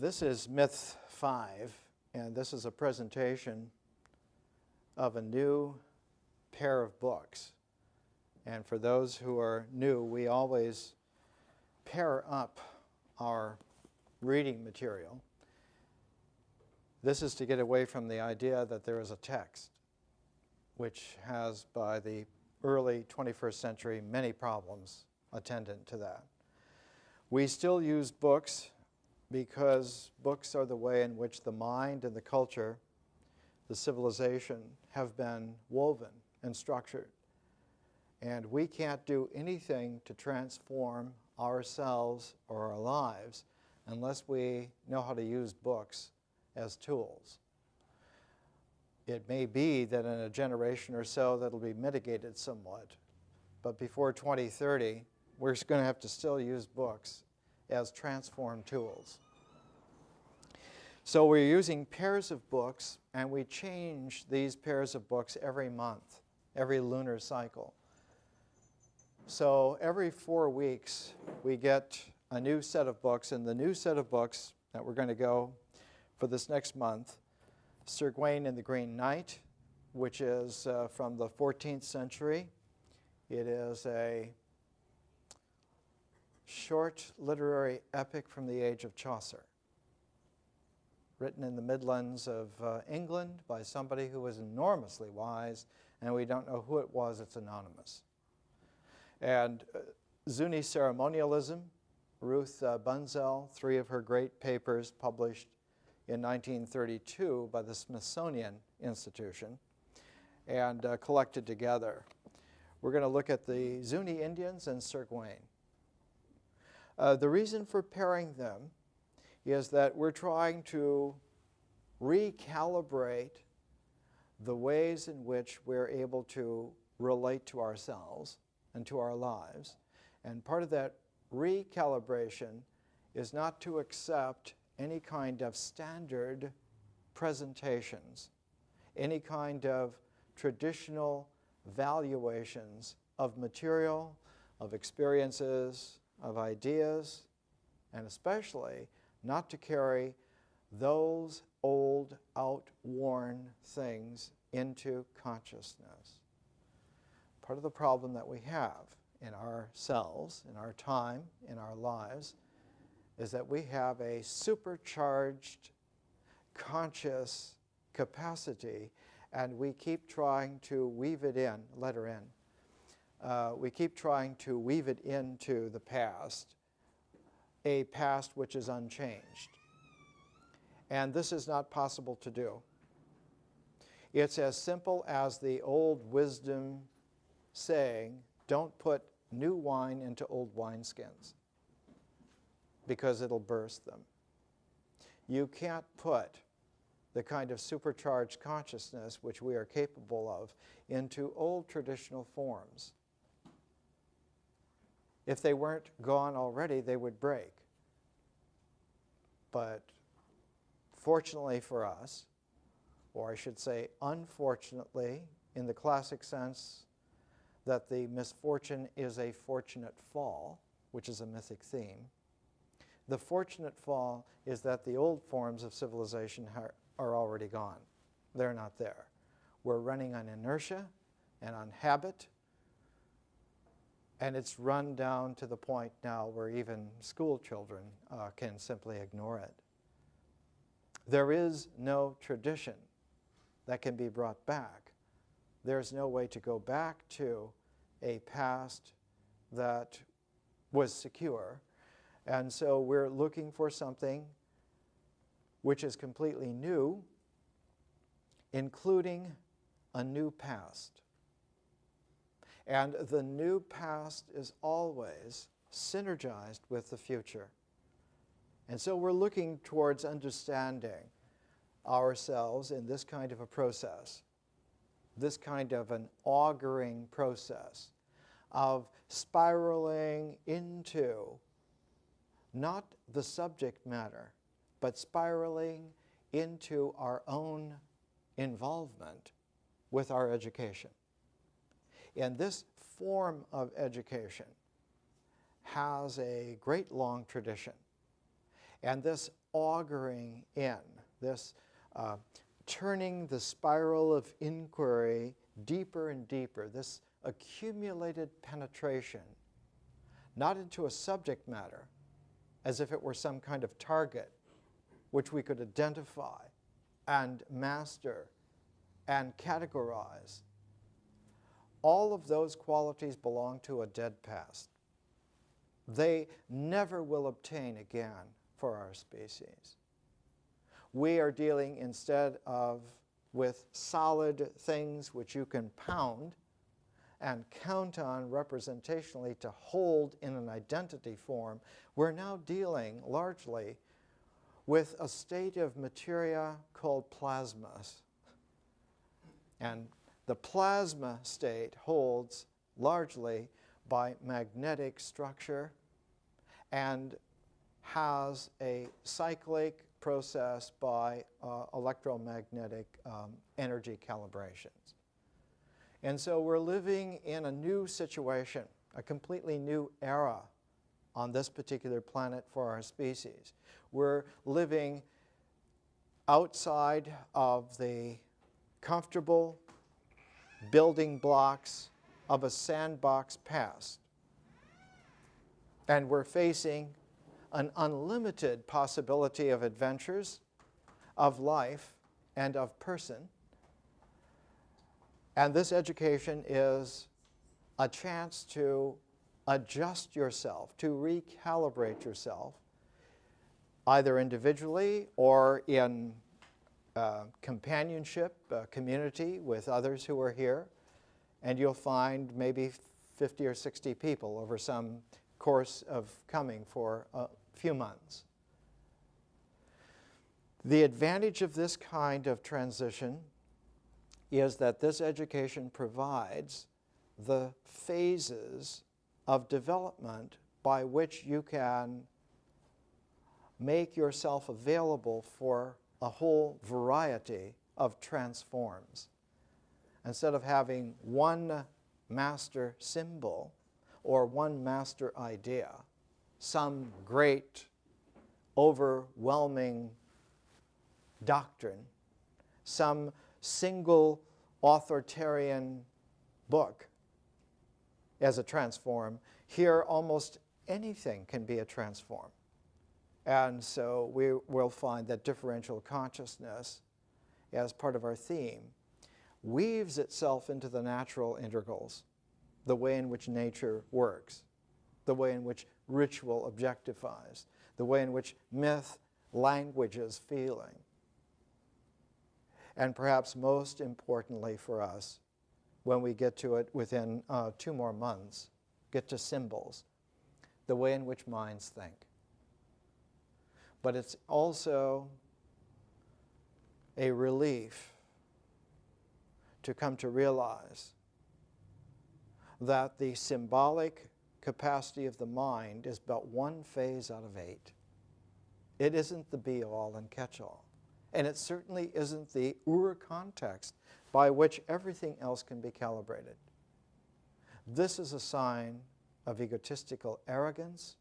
This is Myth 5, and this is a presentation of a new pair of books. And for those who are new, we always pair up our reading material. This is to get away from the idea that there is a text, which has, by the early 21st century, many problems attendant to that. We still use books because books are the way in which the mind and the culture, the civilization, have been woven and structured. And we can't do anything to transform ourselves or our lives unless we know how to use books as tools. It may be that in a generation or so that'll be mitigated somewhat, but before 2030, we're going to have to still use books as transform tools. So we're using pairs of books, and we change these pairs of books every month, every lunar cycle. So every 4 weeks, we get a new set of books, and the new set of books that we're going to go for this next month, Sir Gawain and the Green Knight, which is from the 14th century. It is a short literary epic from the age of Chaucer, written in the Midlands of England by somebody who was enormously wise, and we don't know who it was. It's anonymous. And Zuni ceremonialism, Ruth Bunzel, 3 of her great papers published in 1932 by the Smithsonian Institution and collected together. We're going to look at the Zuni Indians and Sir Gawain. The reason for pairing them is that we're trying to recalibrate the ways in which we're able to relate to ourselves and to our lives. And part of that recalibration is not to accept any kind of standard presentations, any kind of traditional valuations of material, of experiences, of ideas, and especially not to carry those old, outworn things into consciousness. Part of the problem that we have in ourselves, in our time, in our lives, is that we have a supercharged conscious capacity, and we keep trying to weave it in, let her in. We keep trying to weave it into the past, a past which is unchanged. And this is not possible to do. It's as simple as the old wisdom saying, don't put new wine into old wineskins, because it'll burst them. You can't put the kind of supercharged consciousness which we are capable of into old traditional forms. If they weren't gone already, they would break. But fortunately for us, or I should say unfortunately, in the classic sense that the misfortune is a fortunate fall, which is a mythic theme, the fortunate fall is that the old forms of civilization are already gone. They're not there. We're running on inertia and on habit, and it's run down to the point now where even school children can simply ignore it. There is no tradition that can be brought back. There's no way to go back to a past that was secure. And so we're looking for something which is completely new, including a new past. And the new past is always synergized with the future. And so we're looking towards understanding ourselves in this kind of a process, this kind of an auguring process of spiraling into not the subject matter, but spiraling into our own involvement with our education. And this form of education has a great long tradition. And this augering in, this turning the spiral of inquiry deeper and deeper, this accumulated penetration, not into a subject matter, as if it were some kind of target which we could identify and master and categorize. All of those qualities belong to a dead past. They never will obtain again for our species. We are dealing instead of with solid things which you can pound and count on representationally to hold in an identity form. We're now dealing largely with a state of materia called plasmas. And the plasma state holds largely by magnetic structure and has a cyclic process by electromagnetic energy calibrations. And so we're living in a new situation, a completely new era on this particular planet for our species. We're living outside of the comfortable building blocks of a sandbox past. And we're facing an unlimited possibility of adventures, of life, and of person. And this education is a chance to adjust yourself, to recalibrate yourself, either individually or in companionship, community with others who are here. And you'll find maybe 50 or 60 people over some course of coming for a few months. The advantage of this kind of transition is that this education provides the phases of development by which you can make yourself available for a whole variety of transforms. Instead of having one master symbol or one master idea, some great, overwhelming doctrine, some single authoritarian book as a transform, here almost anything can be a transform. And so we will find that differential consciousness, as part of our theme, weaves itself into the natural integrals, the way in which nature works, the way in which ritual objectifies, the way in which myth languages feeling. And perhaps most importantly for us, when we get to it within 2 more months, get to symbols, the way in which minds think. But it's also a relief to come to realize that the symbolic capacity of the mind is but one phase out of 8. It isn't the be-all and catch-all. And it certainly isn't the ur-context by which everything else can be calibrated. This is a sign of egotistical arrogance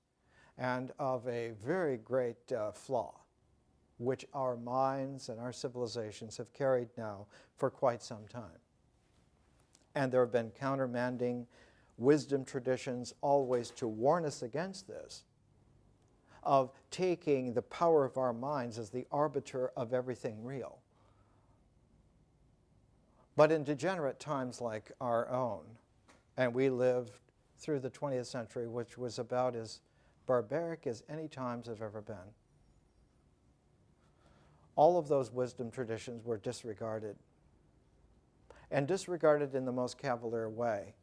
and of a very great flaw, which our minds and our civilizations have carried now for quite some time. And there have been countermanding wisdom traditions always to warn us against this, of taking the power of our minds as the arbiter of everything real. But in degenerate times like our own, and we lived through the 20th century, which was about as barbaric as any times have ever been, all of those wisdom traditions were disregarded, and disregarded in the most cavalier way.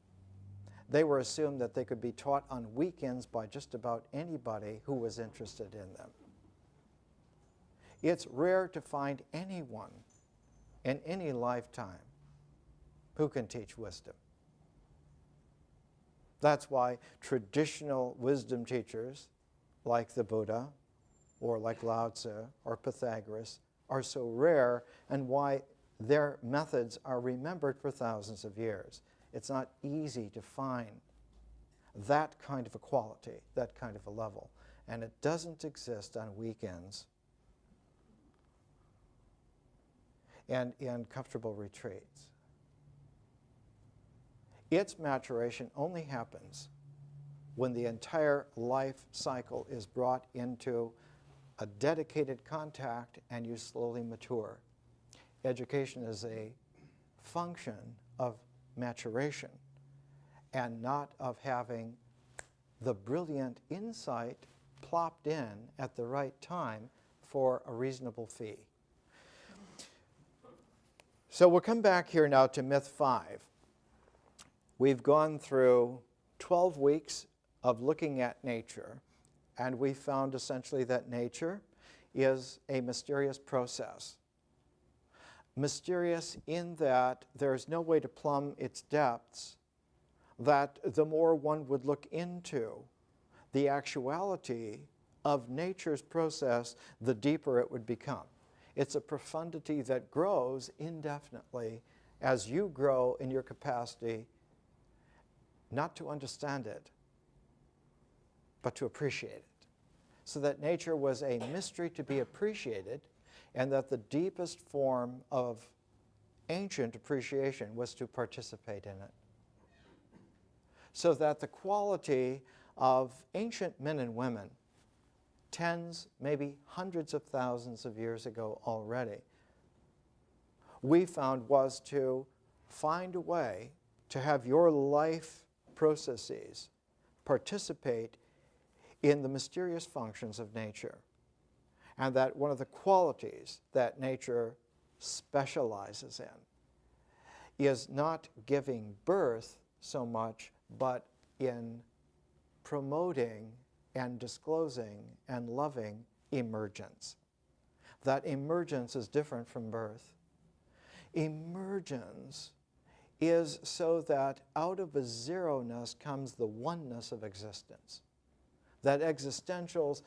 They were assumed that they could be taught on weekends by just about anybody who was interested in them. It's rare to find anyone in any lifetime who can teach wisdom. That's why traditional wisdom teachers like the Buddha or like Lao Tzu or Pythagoras are so rare, and why their methods are remembered for thousands of years. It's not easy to find that kind of a quality, that kind of a level. And it doesn't exist on weekends and in comfortable retreats. Its maturation only happens when the entire life cycle is brought into a dedicated contact and you slowly mature. Education is a function of maturation and not of having the brilliant insight plopped in at the right time for a reasonable fee. So we'll come back here now to myth 5. We've gone through 12 weeks of looking at nature, and we found essentially that nature is a mysterious process. Mysterious in that there's no way to plumb its depths, that the more one would look into the actuality of nature's process, the deeper it would become. It's a profundity that grows indefinitely as you grow in your capacity not to understand it, but to appreciate it. So that nature was a mystery to be appreciated, and that the deepest form of ancient appreciation was to participate in it. So that the quality of ancient men and women, tens, maybe hundreds of thousands of years ago already, we found was to find a way to have your life processes participate in the mysterious functions of nature. And that one of the qualities that nature specializes in is not giving birth so much, but in promoting and disclosing and loving emergence. That emergence is different from birth. Emergence is so that out of a zeroness comes the oneness of existence. That existentials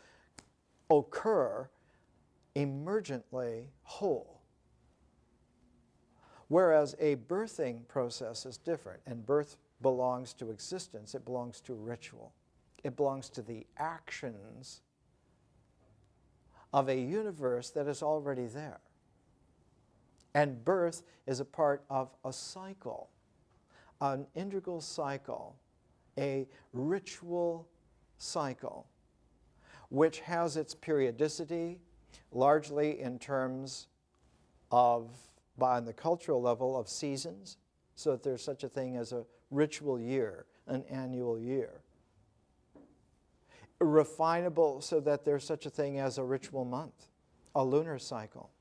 occur emergently whole. Whereas a birthing process is different, and birth belongs to existence, it belongs to ritual. It belongs to the actions of a universe that is already there. And birth is a part of a cycle, an integral cycle, a ritual cycle, which has its periodicity, largely in terms of, on the cultural level, of seasons, so that there's such a thing as a ritual year, an annual year. Refinable so that there's such a thing as a ritual month, a lunar cycle,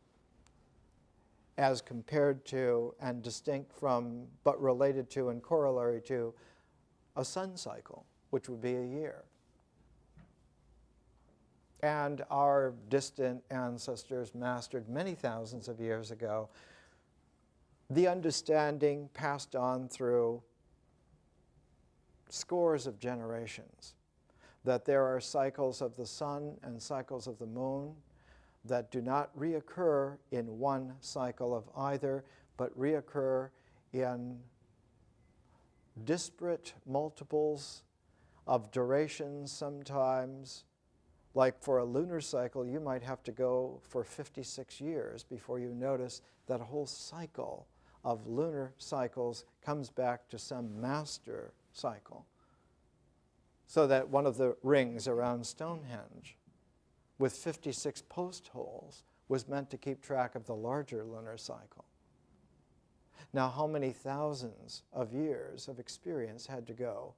as compared to and distinct from, but related to and corollary to, a sun cycle, which would be a year. And our distant ancestors mastered many thousands of years ago the understanding passed on through scores of generations, that there are cycles of the sun and cycles of the moon that do not reoccur in one cycle of either, but reoccur in disparate multiples of durations sometimes. Like for a lunar cycle, you might have to go for 56 years before you notice that a whole cycle of lunar cycles comes back to some master cycle. So that one of the rings around Stonehenge with 56 post holes was meant to keep track of the larger lunar cycle. Now, how many thousands of years of experience had to go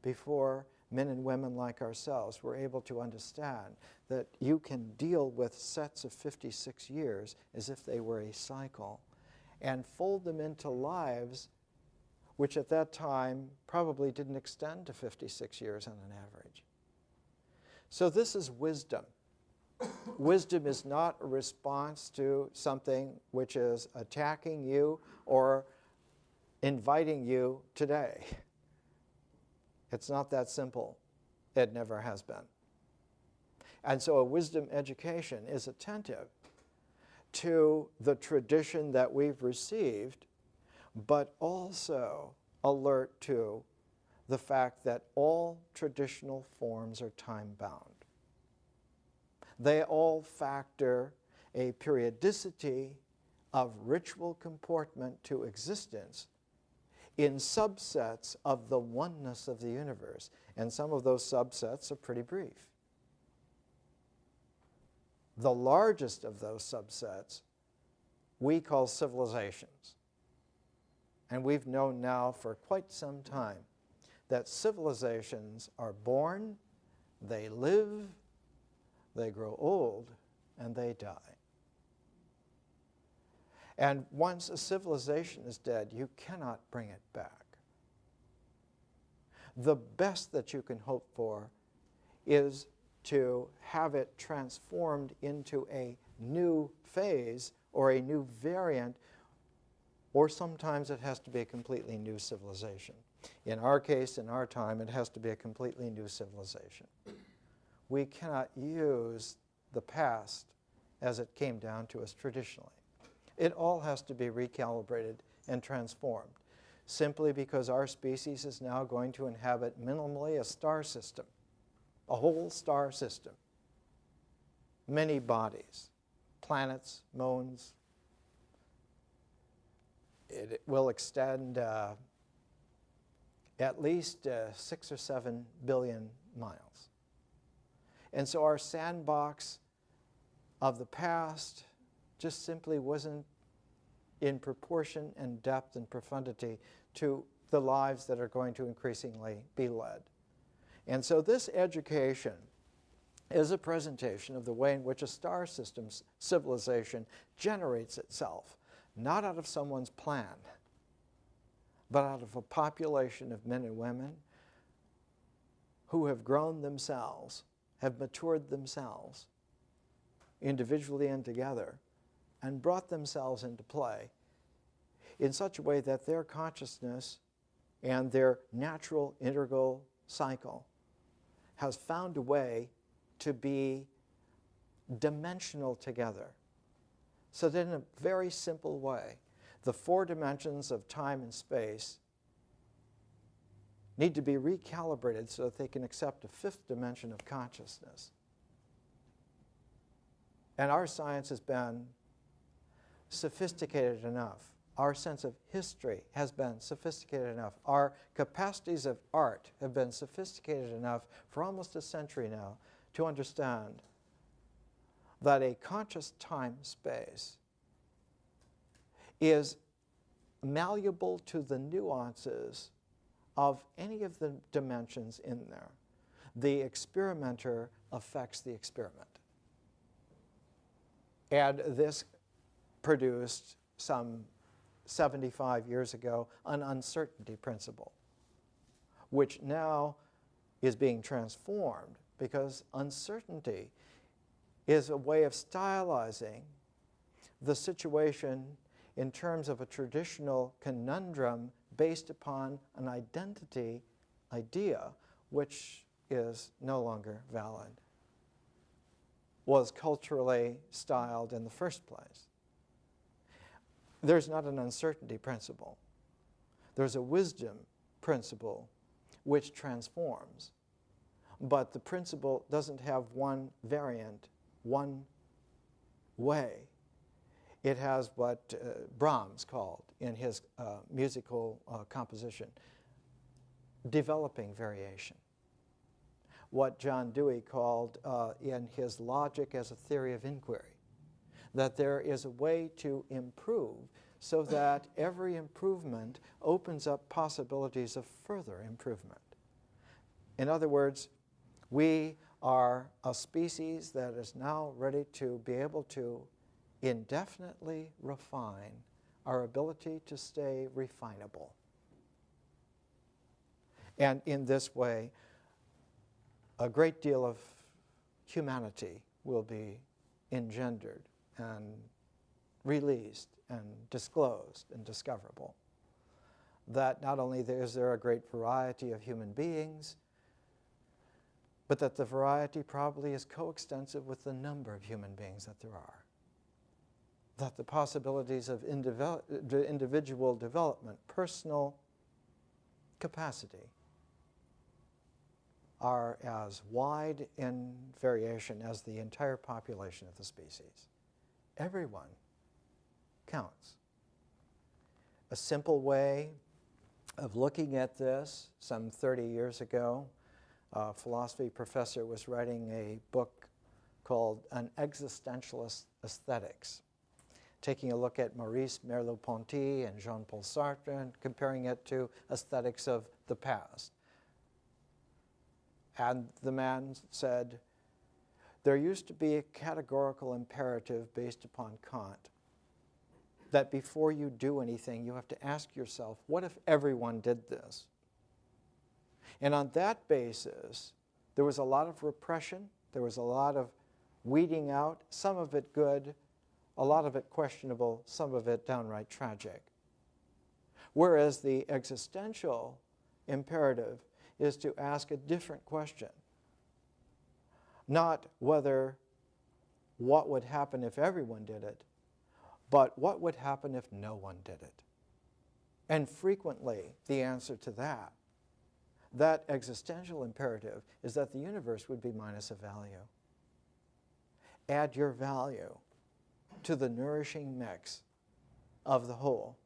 before men and women like ourselves were able to understand that you can deal with sets of 56 years as if they were a cycle and fold them into lives which at that time probably didn't extend to 56 years on an average. So this is wisdom. Wisdom is not a response to something which is attacking you or inviting you today. It's not that simple. It never has been. And so a wisdom education is attentive to the tradition that we've received, but also alert to the fact that all traditional forms are time-bound. They all factor a periodicity of ritual comportment to existence in subsets of the oneness of the universe. And some of those subsets are pretty brief. The largest of those subsets we call civilizations. And we've known now for quite some time that civilizations are born, they live, they grow old, and they die. And once a civilization is dead, you cannot bring it back. The best that you can hope for is to have it transformed into a new phase or a new variant, or sometimes it has to be a completely new civilization. In our case, in our time, it has to be a completely new civilization. We cannot use the past as it came down to us traditionally. It all has to be recalibrated and transformed, simply because our species is now going to inhabit minimally a star system, a whole star system, many bodies, planets, moons. It will extend at least 6 or 7 billion miles. And so our sandbox of the past just simply wasn't in proportion and depth and profundity to the lives that are going to increasingly be led. And so this education is a presentation of the way in which a star system's civilization generates itself, not out of someone's plan, but out of a population of men and women who have grown themselves, have matured themselves, individually and together, and brought themselves into play in such a way that their consciousness and their natural integral cycle has found a way to be dimensional together. So that in a very simple way, the 4 dimensions of time and space need to be recalibrated so that they can accept a 5th dimension of consciousness. And our science has been sophisticated enough. Our sense of history has been sophisticated enough. Our capacities of art have been sophisticated enough for almost a century now to understand that a conscious time-space is malleable to the nuances of any of the dimensions in there. The experimenter affects the experiment. And this produced some 75 years ago an uncertainty principle, which now is being transformed because uncertainty is a way of stylizing the situation in terms of a traditional conundrum based upon an identity idea which is no longer valid, was culturally styled in the first place. There's not an uncertainty principle. There's a wisdom principle which transforms. But the principle doesn't have one variant, one way. It has what Brahms called in his musical composition, developing variation. What John Dewey called in his Logic as a Theory of Inquiry, that there is a way to improve so that every improvement opens up possibilities of further improvement. In other words, we are a species that is now ready to be able to indefinitely refine our ability to stay refinable. And in this way, a great deal of humanity will be engendered and released and disclosed and discoverable. That not only is there a great variety of human beings, but that the variety probably is coextensive with the number of human beings that there are. That the possibilities of individual development, personal capacity, are as wide in variation as the entire population of the species. Everyone counts. A simple way of looking at this, some 30 years ago, a philosophy professor was writing a book called An Existentialist Aesthetics, taking a look at Maurice Merleau-Ponty and Jean-Paul Sartre and comparing it to aesthetics of the past. And the man said, there used to be a categorical imperative based upon Kant that before you do anything, you have to ask yourself, what if everyone did this? And on that basis, there was a lot of repression, there was a lot of weeding out, some of it good, a lot of it questionable, some of it downright tragic. Whereas the existential imperative is to ask a different question. Not whether what would happen if everyone did it, but what would happen if no one did it? And frequently, the answer to that existential imperative is that the universe would be minus a value. Add your value to the nourishing mix of the whole.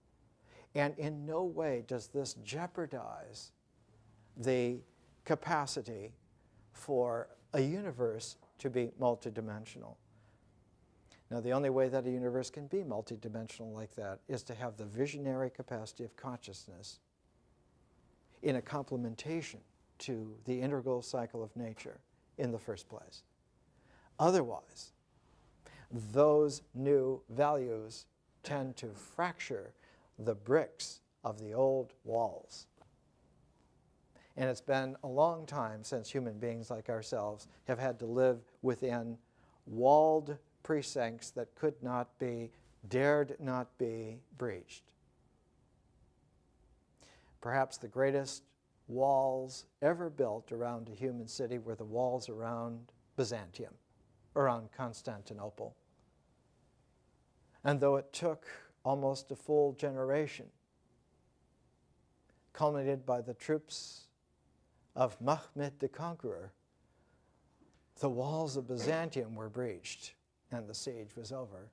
And in no way does this jeopardize the capacity for a universe to be multidimensional. Now, the only way that a universe can be multidimensional like that is to have the visionary capacity of consciousness in a complementation to the integral cycle of nature in the first place. Otherwise, those new values tend to fracture the bricks of the old walls. And it's been a long time since human beings like ourselves have had to live within walled precincts that could not be, dared not be breached. Perhaps the greatest walls ever built around a human city were the walls around Byzantium, around Constantinople. And though it took almost a full generation, culminated by the troops of Mehmed the Conqueror, the walls of Byzantium were breached and the siege was over.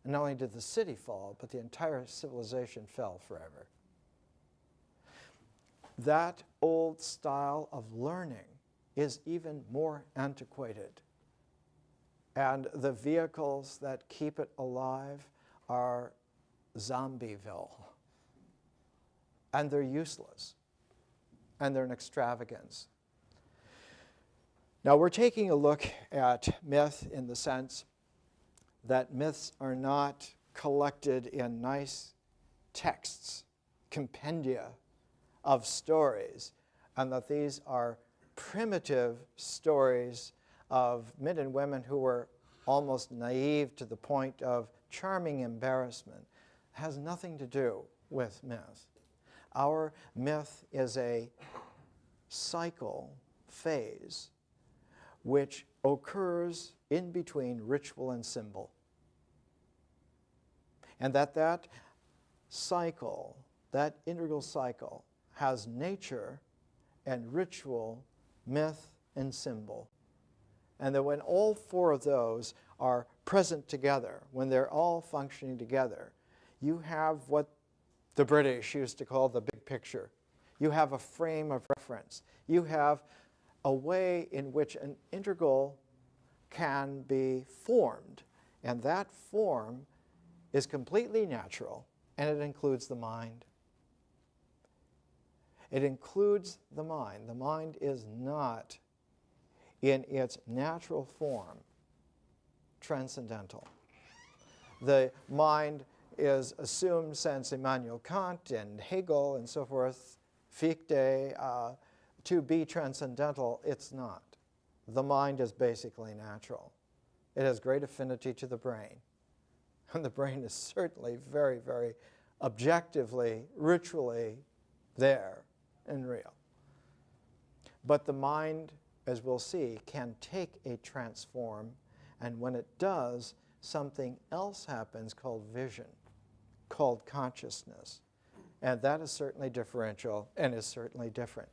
And not only did the city fall, but the entire civilization fell forever. That old style of learning is even more antiquated. And the vehicles that keep it alive are Zombieville. And they're useless. And they're an extravagance. Now, we're taking a look at myth in the sense that myths are not collected in nice texts, compendia of stories, and that these are primitive stories of men and women who were almost naive to the point of charming embarrassment. It has nothing to do with myth. Our myth is a cycle phase which occurs in between ritual and symbol. And that cycle, that integral cycle, has nature and ritual, myth and symbol. And that when all four of those are present together, when they're all functioning together, you have what the British used to call the big picture. You have a frame of reference. You have a way in which an integral can be formed. And that form is completely natural, and it includes the mind. It includes the mind. The mind is not, in its natural form, transcendental. The mind is assumed since Immanuel Kant and Hegel and so forth, Fichte, to be transcendental. It's not. The mind is basically natural. It has great affinity to the brain. And the brain is certainly very, very objectively, ritually there and real. But the mind, as we'll see, can take a transform, and when it does, something else happens called vision, called consciousness. And that is certainly differential and is certainly different.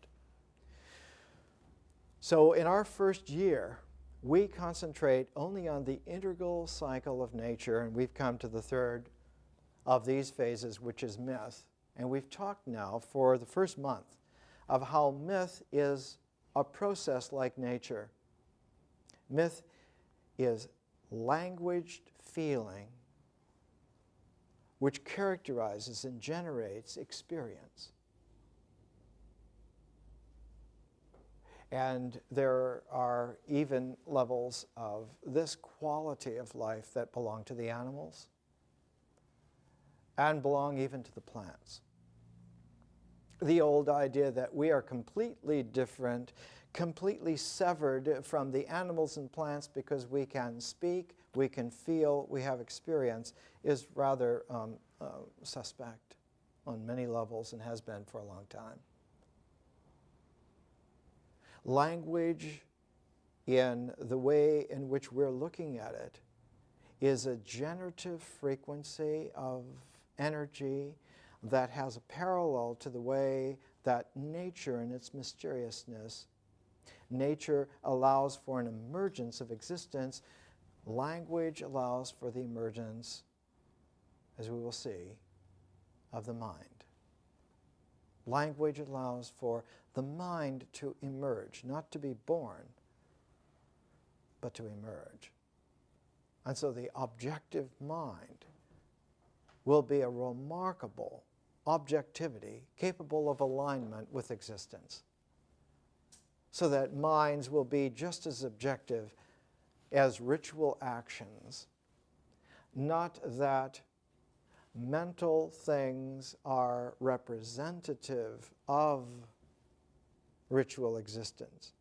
So in our first year, we concentrate only on the integral cycle of nature, and we've come to the third of these phases, which is myth. And we've talked now for the first month of how myth is a process like nature. Myth is languaged feeling which characterizes and generates experience. And there are even levels of this quality of life that belong to the animals and belong even to the plants. The old idea that we are completely different, completely severed from the animals and plants because we can speak, we can feel, we have experience, is rather suspect on many levels and has been for a long time. Language, in the way in which we're looking at it, is a generative frequency of energy that has a parallel to the way that nature in its mysteriousness, nature allows for an emergence of existence. Language allows for the emergence, as we will see, of the mind. Language allows for the mind to emerge, not to be born, but to emerge. And so the objective mind will be a remarkable objectivity capable of alignment with existence, so that minds will be just as objective as ritual actions, not that mental things are representative of ritual existence,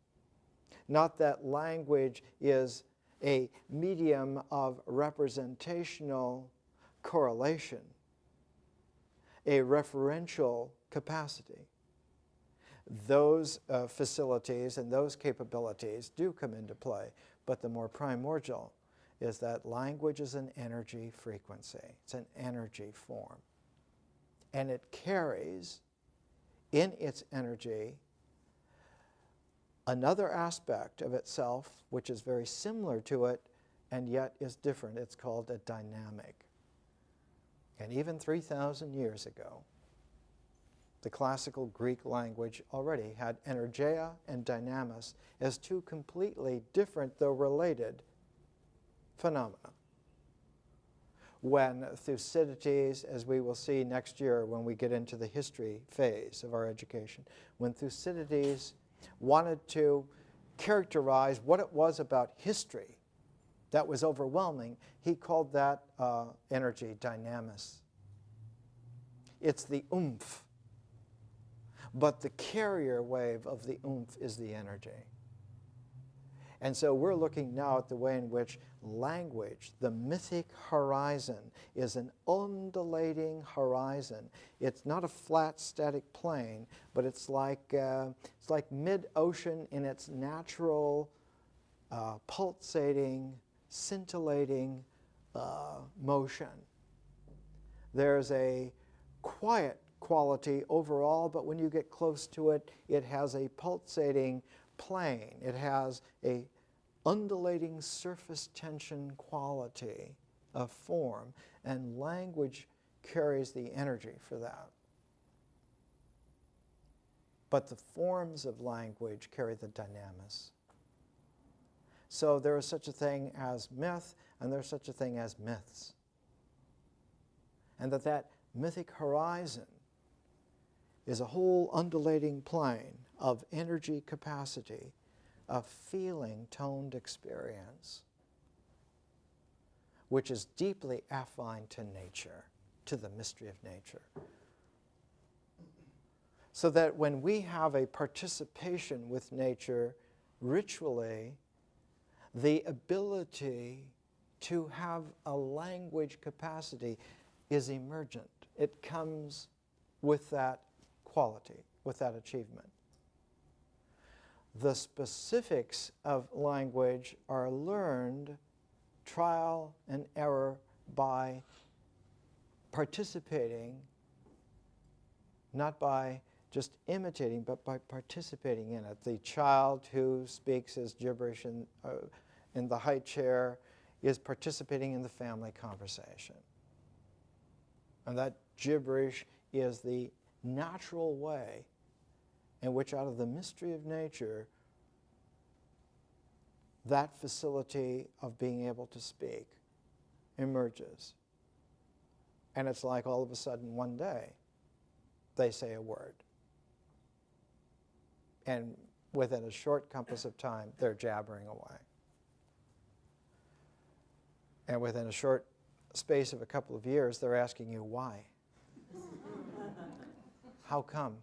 not that language is a medium of representational correlation, a referential capacity. Those facilities and those capabilities do come into play, but the more primordial is that language is an energy frequency. It's an energy form. And it carries in its energy another aspect of itself which is very similar to it and yet is different. It's called a dynamic. And even 3,000 years ago, the classical Greek language already had energeia and dynamis as two completely different, though related, phenomena. When Thucydides, as we will see next year when we get into the history phase of our education, when Thucydides wanted to characterize what it was about history that was overwhelming, he called that energy dynamis. It's the oomph. But the carrier wave of the oomph is the energy. And so we're looking now at the way in which language, the mythic horizon, is an undulating horizon. It's not a flat, static plane, but it's like mid-ocean in its natural, pulsating, scintillating motion. There's a quiet quality overall, but when you get close to it, it has a pulsating plane. It has a undulating surface tension quality of form, and language carries the energy for that. But the forms of language carry the dynamis. So there is such a thing as myth, and there's such a thing as myths. And that mythic horizon is a whole undulating plane of energy capacity, of feeling toned experience, which is deeply affine to nature, to the mystery of nature. So that when we have a participation with nature ritually, the ability to have a language capacity is emergent. It comes with that quality, with that achievement. The specifics of language are learned trial and error by participating, not by just imitating, but by participating in it. The child who speaks as gibberish in the high chair is participating in the family conversation. And that gibberish is the natural way in which, out of the mystery of nature, that facility of being able to speak emerges. And it's like all of a sudden one day they say a word. And within a short compass of time, they're jabbering away. And within a short space of a couple of years, they're asking you why. How come?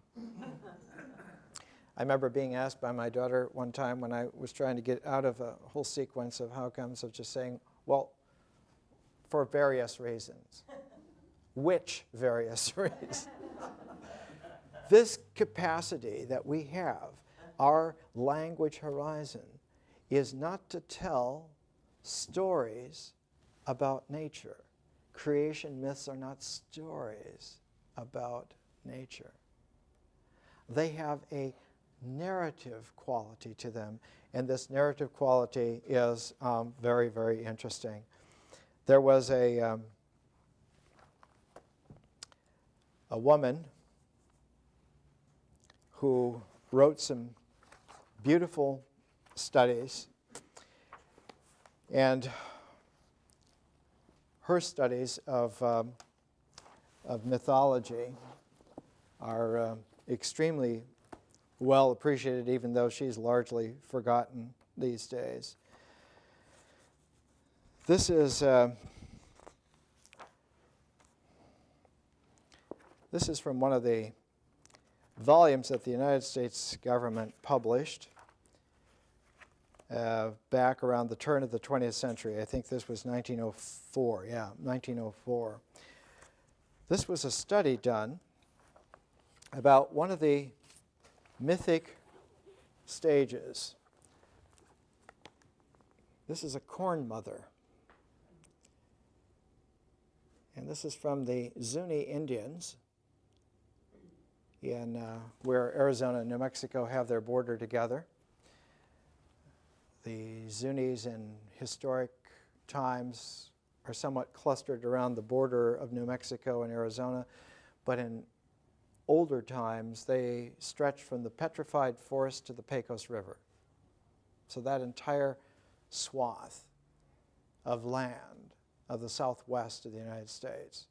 I remember being asked by my daughter one time when I was trying to get out of a whole sequence of how comes, of just saying, well, for various reasons. Which various reasons? This capacity that we have, our language horizon, is not to tell stories about nature. Creation myths are not stories about nature. They have a narrative quality to them, and this narrative quality is very, very interesting. There was a woman who wrote some beautiful studies, and her studies of mythology are extremely well appreciated, even though she's largely forgotten these days. This is from one of the volumes that the United States government published back around the turn of the 20th century. I think this was 1904. Yeah, 1904. This was a study done about one of the mythic stages. This is a corn mother. And this is from the Zuni Indians in where Arizona and New Mexico have their border together. The Zunis in historic times are somewhat clustered around the border of New Mexico and Arizona, but in older times they stretched from the petrified forest to the Pecos River. So that entire swath of land of the southwest of the United States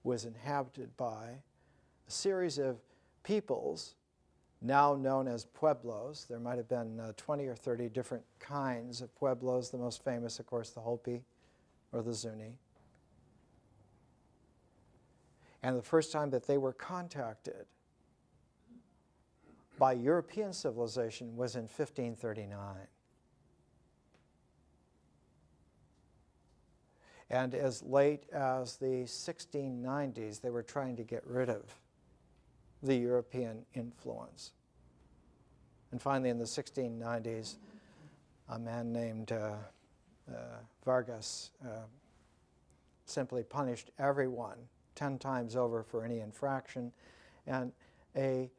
was inhabited by a series of peoples now known as pueblos. There might have been 20 or 30 different kinds of pueblos. The most famous, of course, the Hopi or the Zuni. And the first time that they were contacted by European civilization was in 1539. And as late as the 1690s, they were trying to get rid of the European influence. And finally, in the 1690s, a man named Vargas simply punished everyone 10 times over for any infraction, and a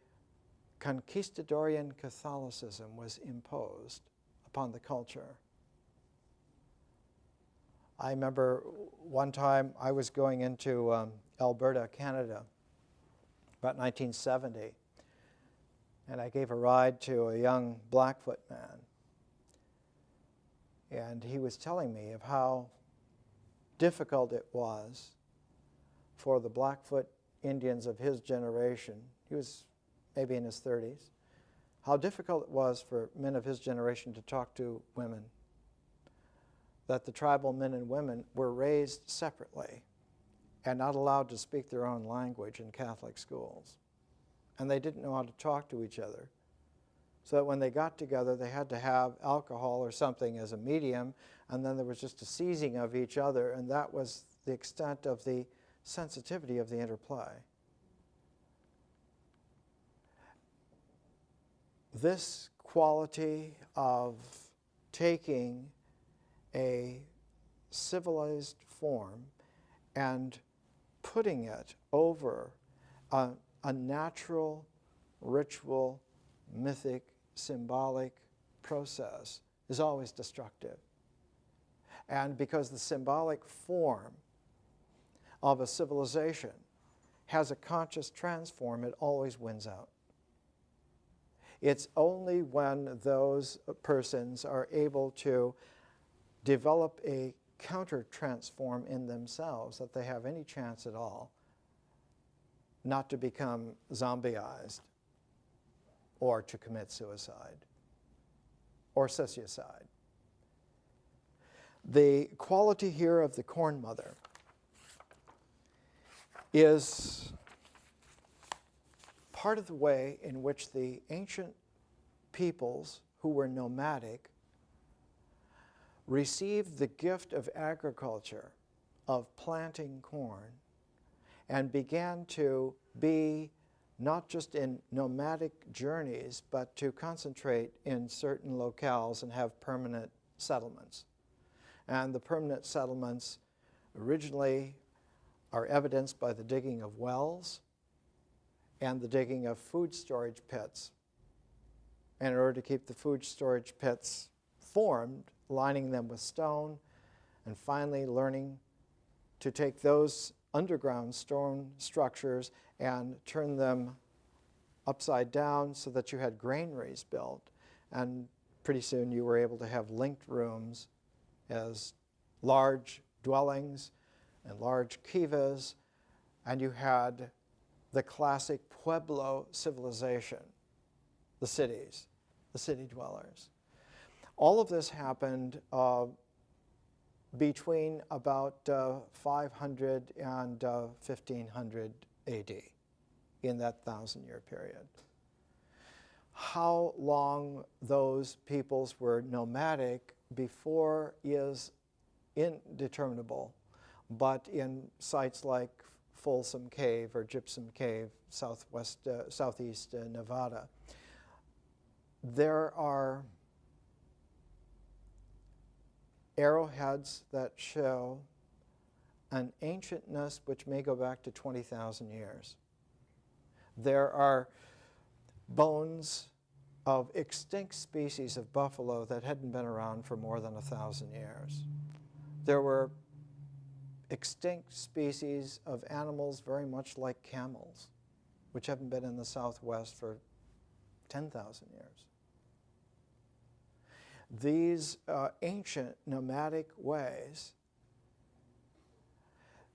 conquistadorian Catholicism was imposed upon the culture. I remember one time I was going into Alberta, Canada, about 1970, and I gave a ride to a young Blackfoot man, and he was telling me of how difficult it was for the Blackfoot Indians of his generation, he was maybe in his 30s, how difficult it was for men of his generation to talk to women, that the tribal men and women were raised separately and not allowed to speak their own language in Catholic schools. And they didn't know how to talk to each other. So that when they got together, they had to have alcohol or something as a medium, and then there was just a seizing of each other, and that was the extent of the sensitivity of the interplay. This quality of taking a civilized form and putting it over a natural, ritual, mythic, symbolic process is always destructive. And because the symbolic form of a civilization has a conscious transform, it always wins out. It's only when those persons are able to develop a counter-transform in themselves that they have any chance at all not to become zombieized or to commit suicide or sociocide. The quality here of the Corn Mother is part of the way in which the ancient peoples who were nomadic received the gift of agriculture, of planting corn, and began to be not just in nomadic journeys, but to concentrate in certain locales and have permanent settlements. And the permanent settlements originally are evidenced by the digging of wells and the digging of food storage pits. And in order to keep the food storage pits formed, lining them with stone, and finally learning to take those underground stone structures and turn them upside down so that you had granaries built. And pretty soon you were able to have linked rooms as large dwellings and large kivas, and you had the classic Pueblo civilization, the cities, the city dwellers. All of this happened between about 500 and 1500 AD, in that 1,000-year period. How long those peoples were nomadic before is indeterminable, but in sites like Folsom Cave or Gypsum Cave, southeast Nevada, there are arrowheads that show an ancientness which may go back to 20,000 years. There are bones of extinct species of buffalo that hadn't been around for more than 1,000 years. There were extinct species of animals very much like camels, which haven't been in the Southwest for 10,000 years. These ancient nomadic ways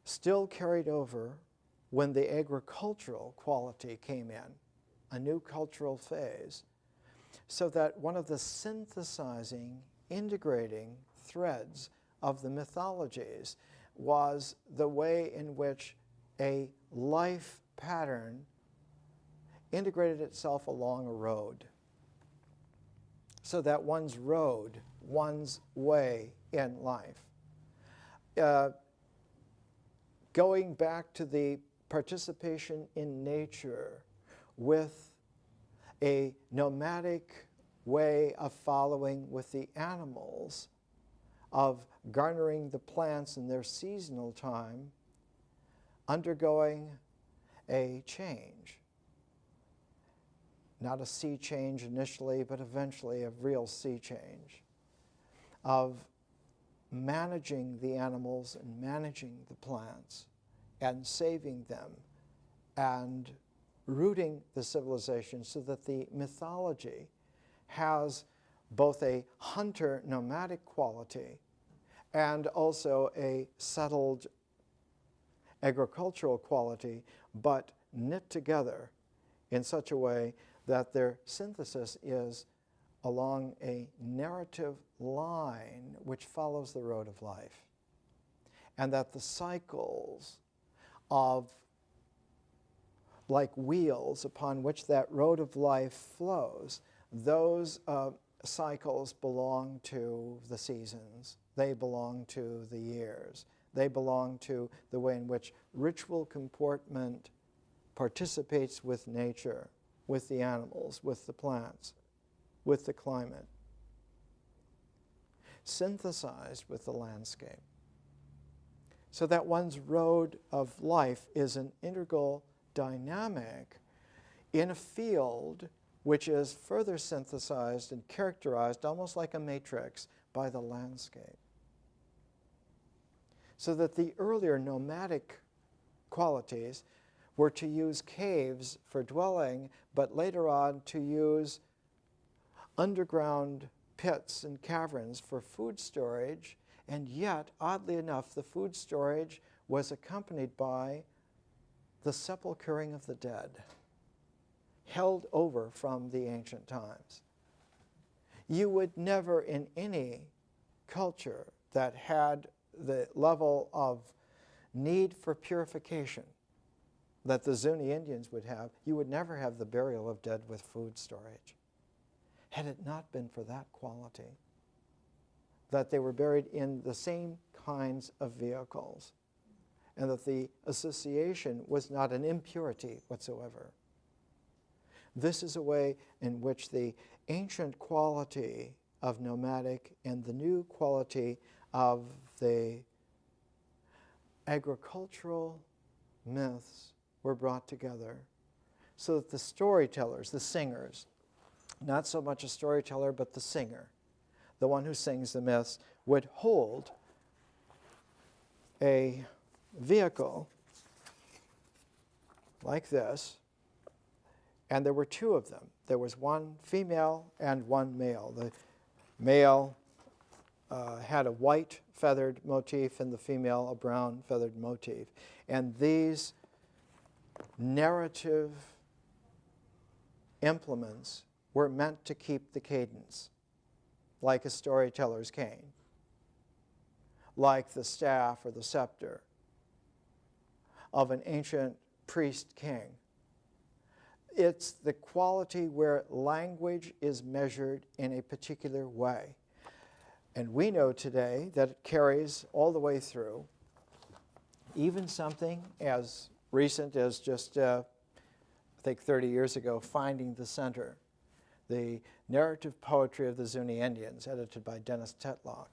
still carried over when the agricultural quality came in, a new cultural phase, so that one of the synthesizing, integrating threads of the mythologies was the way in which a life pattern integrated itself along a road, so that one's road, one's way in life. Going back to the participation in nature with a nomadic way of following with the animals, of garnering the plants in their seasonal time, undergoing a change. Not a sea change initially, but eventually a real sea change, of managing the animals and managing the plants and saving them and rooting the civilization so that the mythology has both a hunter nomadic quality and also a settled agricultural quality, but knit together in such a way that their synthesis is along a narrative line which follows the road of life, and that the cycles of, like wheels upon which that road of life flows, those cycles belong to the seasons, they belong to the years, they belong to the way in which ritual comportment participates with nature, with the animals, with the plants, with the climate, synthesized with the landscape, so that one's road of life is an integral dynamic in a field which is further synthesized and characterized almost like a matrix by the landscape. So that the earlier nomadic qualities were to use caves for dwelling, but later on to use underground pits and caverns for food storage, and yet, oddly enough, the food storage was accompanied by the sepulchering of the dead, held over from the ancient times. You would never in any culture that had the level of need for purification that the Zuni Indians would have, you would never have the burial of dead with food storage. Had it not been for that quality, that they were buried in the same kinds of vehicles, and that the association was not an impurity whatsoever. This is a way in which the ancient quality of nomadic and the new quality of the agricultural myths were brought together, so that the storytellers, the singers, not so much a storyteller but the singer, the one who sings the myths, would hold a vehicle like this, and there were two of them. There was one female and one male. The male had a white feathered motif and the female a brown feathered motif. And these narrative implements were meant to keep the cadence, like a storyteller's cane, like the staff or the scepter of an ancient priest king. It's the quality where language is measured in a particular way. And we know today that it carries all the way through, even something as recent as just, I think 30 years ago, Finding the Center, the narrative poetry of the Zuni Indians, edited by Dennis Tetlock,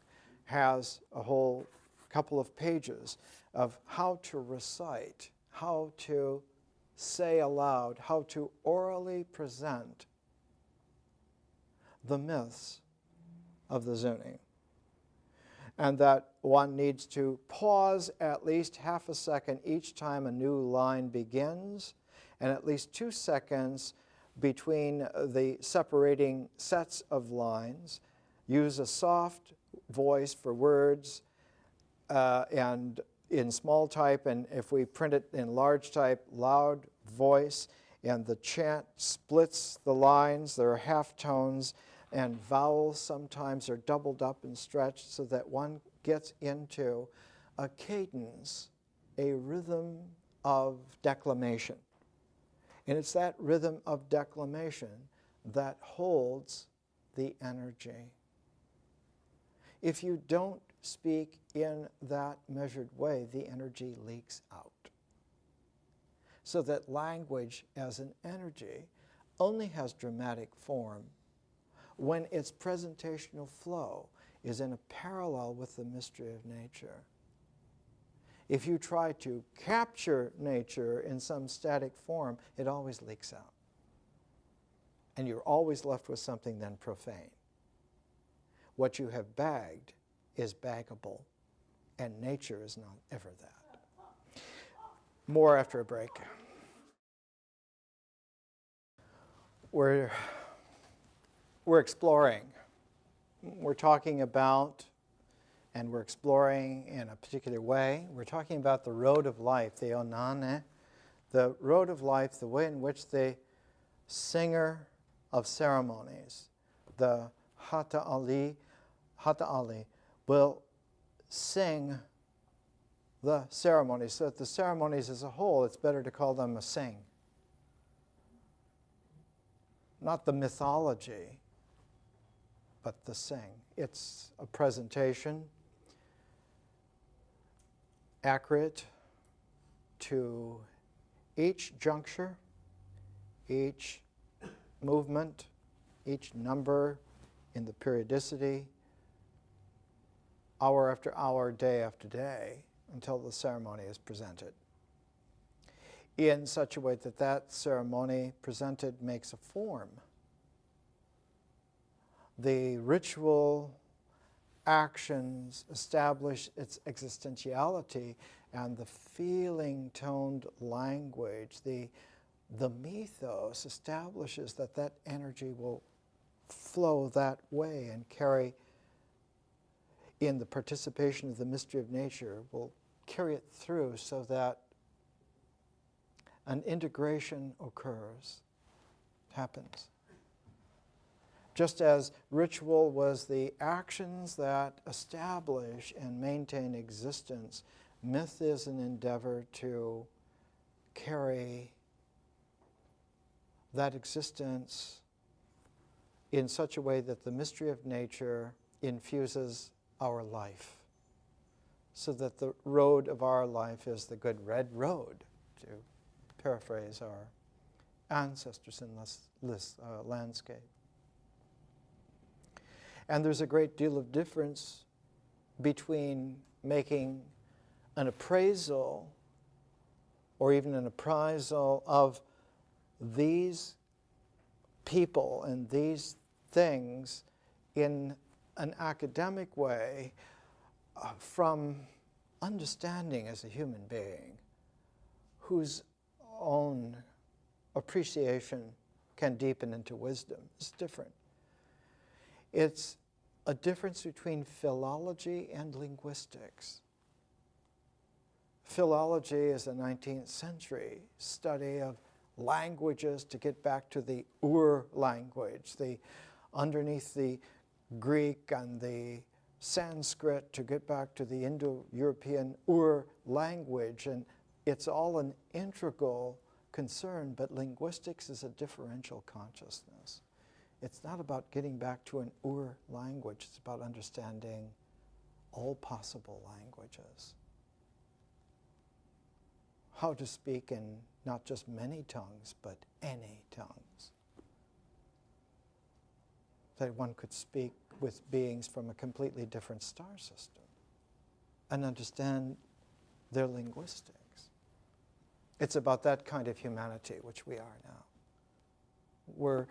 has a whole couple of pages of how to recite, how to say aloud, how to orally present the myths of the Zuni. And that one needs to pause at least half a second each time a new line begins, and at least 2 seconds between the separating sets of lines. Use a soft voice for words, and in small type, and if we print it in large type, loud voice, and the chant splits the lines. There are half tones, and vowels sometimes are doubled up and stretched so that one gets into a cadence, a rhythm of declamation. And it's that rhythm of declamation that holds the energy. If you don't speak in that measured way, the energy leaks out. So that language as an energy only has dramatic form when its presentational flow is in a parallel with the mystery of nature. If you try to capture nature in some static form, it always leaks out. And you're always left with something then profane. What you have bagged is baggable, and nature is not ever that. More after a break. We're exploring. We're talking about, and we're exploring in a particular way. We're talking about the road of life, the onane, the road of life, the way in which the singer of ceremonies, the hata'ali, will sing the ceremonies. So that the ceremonies as a whole, it's better to call them a sing. Not the mythology, but the sing. It's a presentation accurate to each juncture, each movement, each number in the periodicity, hour after hour, day after day, until the ceremony is presented, in such a way that that ceremony presented makes a form. The ritual actions establish its existentiality and the feeling-toned language, the mythos establishes that that energy will flow that way and carry in the participation of the mystery of nature, will carry it through so that an integration occurs, happens. Just as ritual was the actions that establish and maintain existence, myth is an endeavor to carry that existence in such a way that the mystery of nature infuses our life, so that the road of our life is the good red road, to paraphrase our ancestors in this landscape. And there's a great deal of difference between making an appraisal or even an appraisal of these people and these things in an academic way from understanding as a human being whose own appreciation can deepen into wisdom. It's different. It's a difference between philology and linguistics. Philology is a 19th century study of languages to get back to the Ur language, underneath the Greek and the Sanskrit, to get back to the Indo-European Ur language, and it's all an integral concern, but linguistics is a differential consciousness. It's not about getting back to an Ur language, it's about understanding all possible languages. How to speak in not just many tongues, but any tongues. That one could speak with beings from a completely different star system and understand their linguistics. It's about that kind of humanity which we are now. We're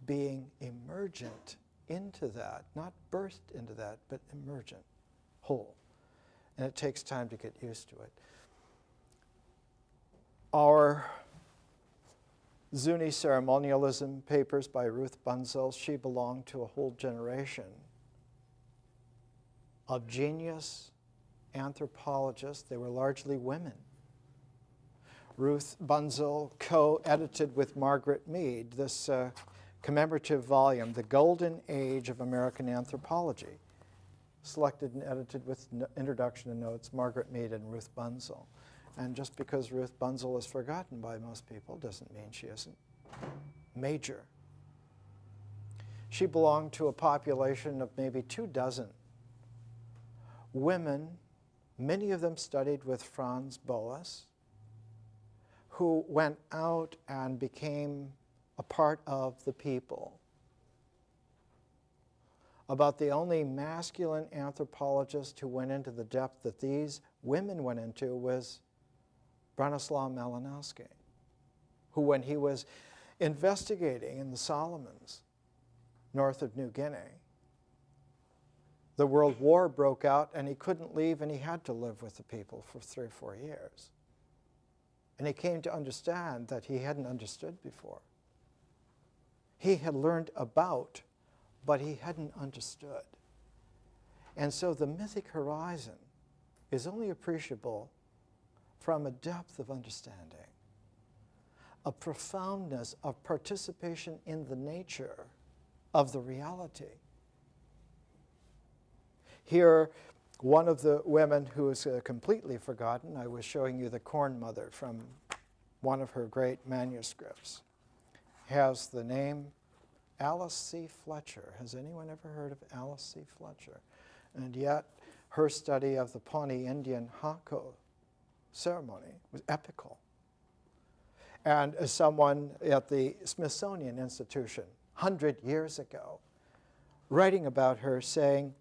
being emergent into that, not birthed into that, but emergent, whole. And it takes time to get used to it. Our Zuni ceremonialism papers by Ruth Bunzel, she belonged to a whole generation of genius anthropologists. They were largely women. Ruth Bunzel co-edited with Margaret Mead this commemorative volume, The Golden Age of American Anthropology, selected and edited with introduction and notes, Margaret Mead and Ruth Bunzel. And just because Ruth Bunzel is forgotten by most people doesn't mean she isn't major. She belonged to a population of maybe 24 women, many of them studied with Franz Boas, who went out and became a part of the people. About the only masculine anthropologist who went into the depth that these women went into was Bronislaw Malinowski, who, when he was investigating in the Solomons, north of New Guinea, the World War broke out and he couldn't leave and he had to live with the people for 3 or 4 years. And he came to understand that he hadn't understood before. He had learned about, but he hadn't understood. And so the mythic horizon is only appreciable from a depth of understanding, a profoundness of participation in the nature of the reality. Here, one of the women who is completely forgotten, I was showing you the Corn Mother from one of her great manuscripts, has the name Alice C. Fletcher. Has anyone ever heard of Alice C. Fletcher? And yet, her study of the Pawnee Indian Hako ceremony was epical. And as someone at the Smithsonian Institution 100 years ago, writing about her, saying,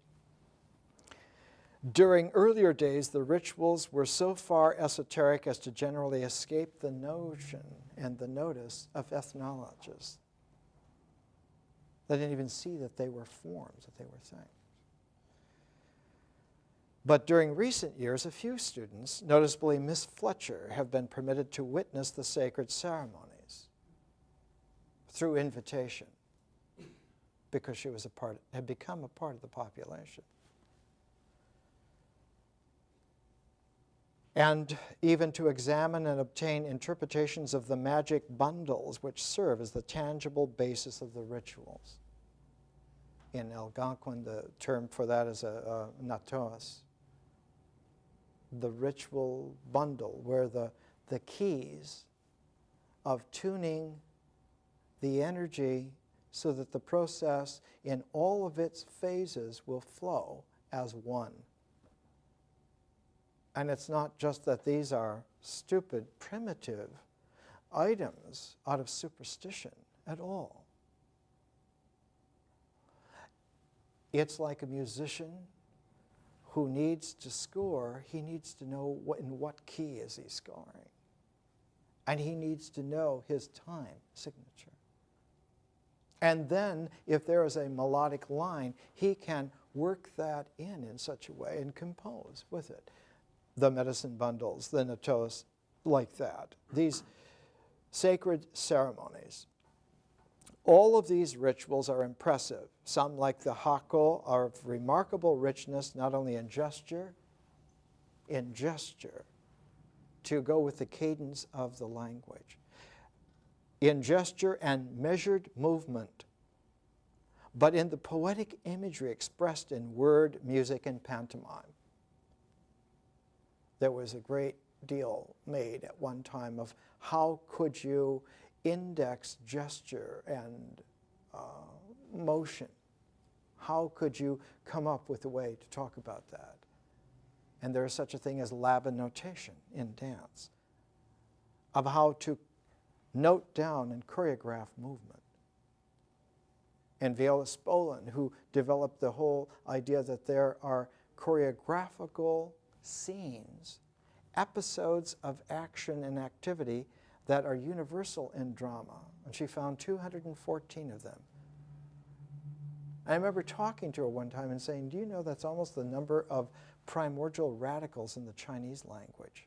during earlier days, the rituals were so far esoteric as to generally escape the notion and the notice of ethnologists. They didn't even see that they were forms, that they were things. But during recent years, a few students, noticeably Miss Fletcher, have been permitted to witness the sacred ceremonies through invitation because she was had become a part of the population. And even to examine and obtain interpretations of the magic bundles which serve as the tangible basis of the rituals. In Algonquin, the term for that is a natos. The ritual bundle, where the keys of tuning the energy so that the process in all of its phases will flow as one. And it's not just that these are stupid, primitive items out of superstition at all. It's like a musician who needs to score. He needs to know in what key is he scoring. And he needs to know his time signature. And then, if there is a melodic line, he can work that in such a way and compose with it. The medicine bundles, the natos, like that. These sacred ceremonies. All of these rituals are impressive. Some, like the hako, are of remarkable richness, not only in gesture, to go with the cadence of the language. In gesture and measured movement, but in the poetic imagery expressed in word, music, and pantomime. There was a great deal made at one time of how could you index gesture and motion. How could you come up with a way to talk about that? And there is such a thing as labanotation in dance, of how to note down and choreograph movement. And Viola Spolin, who developed the whole idea that there are choreographical scenes, episodes of action and activity that are universal in drama. And she found 214 of them. I remember talking to her one time and saying, do you know that's almost the number of primordial radicals in the Chinese language?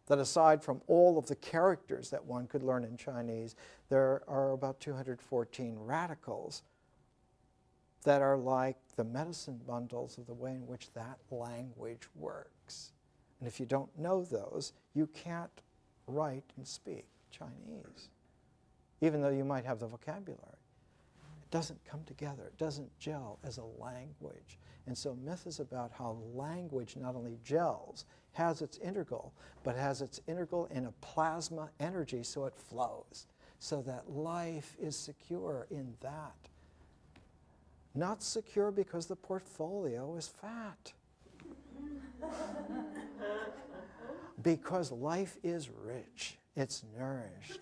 That aside from all of the characters that one could learn in Chinese, there are about 214 radicals that are like the medicine bundles of the way in which that language works. And if you don't know those, you can't write and speak Chinese, even though you might have the vocabulary. It doesn't come together. It doesn't gel as a language. And so myth is about how language not only gels, has its integral, but has its integral in a plasma energy so it flows, so that life is secure in that. Not secure because the portfolio is fat. Because life is rich, it's nourished.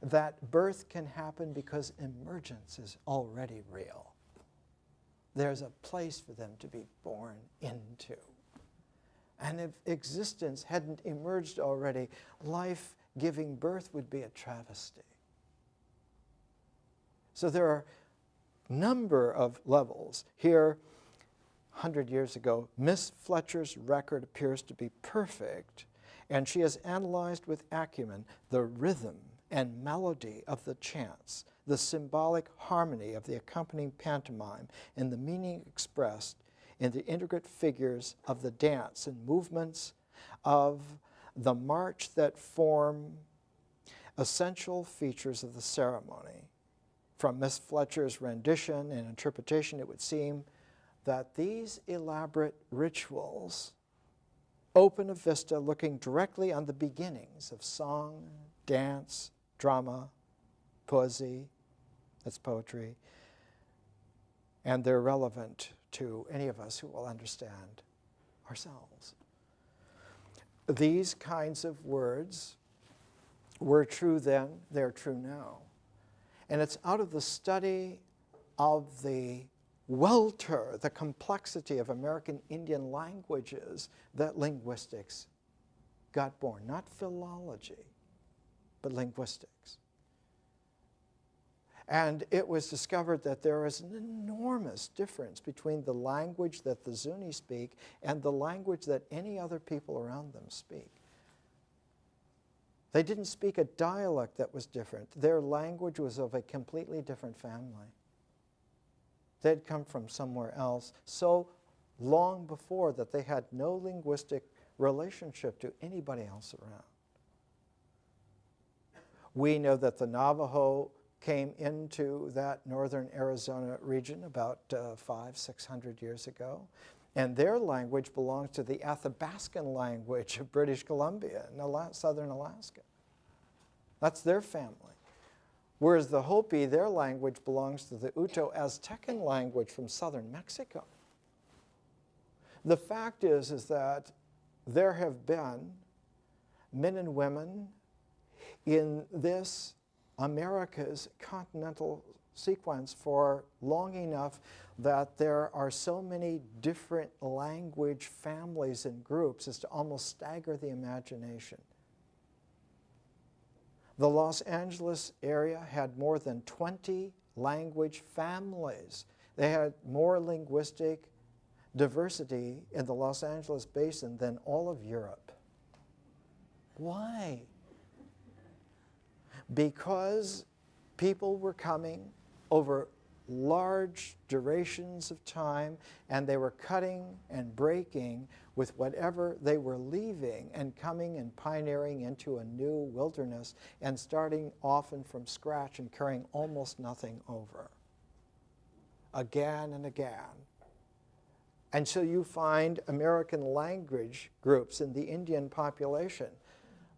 That birth can happen because emergence is already real. There's a place for them to be born into. And if existence hadn't emerged already, life giving birth would be a travesty. So there are a number of levels. Here, 100 years ago, Miss Fletcher's record appears to be perfect, and she has analyzed with acumen the rhythm and melody of the chants, the symbolic harmony of the accompanying pantomime, and the meaning expressed in the intricate figures of the dance and movements of the march that form essential features of the ceremony. From Miss Fletcher's rendition and interpretation, it would seem that these elaborate rituals open a vista looking directly on the beginnings of song, dance, drama, poesy, that's poetry, and they're relevant to any of us who will understand ourselves. These kinds of words were true then, they're true now. And it's out of the study of the welter, the complexity of American Indian languages, that linguistics got born. Not philology, but linguistics. And it was discovered that there is an enormous difference between the language that the Zuni speak and the language that any other people around them speak. They didn't speak a dialect that was different. Their language was of a completely different family. They'd come from somewhere else so long before that they had no linguistic relationship to anybody else around. We know that the Navajo came into that northern Arizona region about 500-600 years ago, and their language belongs to the Athabascan language of British Columbia and southern Alaska. That's their family. Whereas the Hopi, their language belongs to the Uto-Aztecan language from southern Mexico. The fact is that there have been men and women in this America's continental sequence for long enough that there are so many different language families and groups as to almost stagger the imagination. The Los Angeles area had more than 20 language families. They had more linguistic diversity in the Los Angeles basin than all of Europe. Why? Because people were coming over large durations of time, and they were cutting and breaking with whatever they were leaving and coming and pioneering into a new wilderness and starting often from scratch and carrying almost nothing over, again and again. And so you find American language groups in the Indian population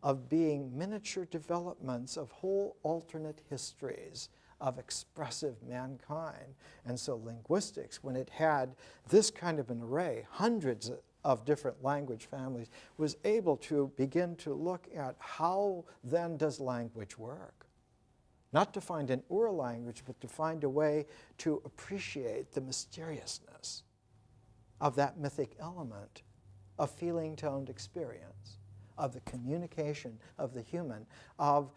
of being miniature developments of whole alternate histories of expressive mankind. And so linguistics, when it had this kind of an array, hundreds of different language families, was able to begin to look at how then does language work? Not to find an Ur language, but to find a way to appreciate the mysteriousness of that mythic element of feeling-toned experience, of the communication of the human, of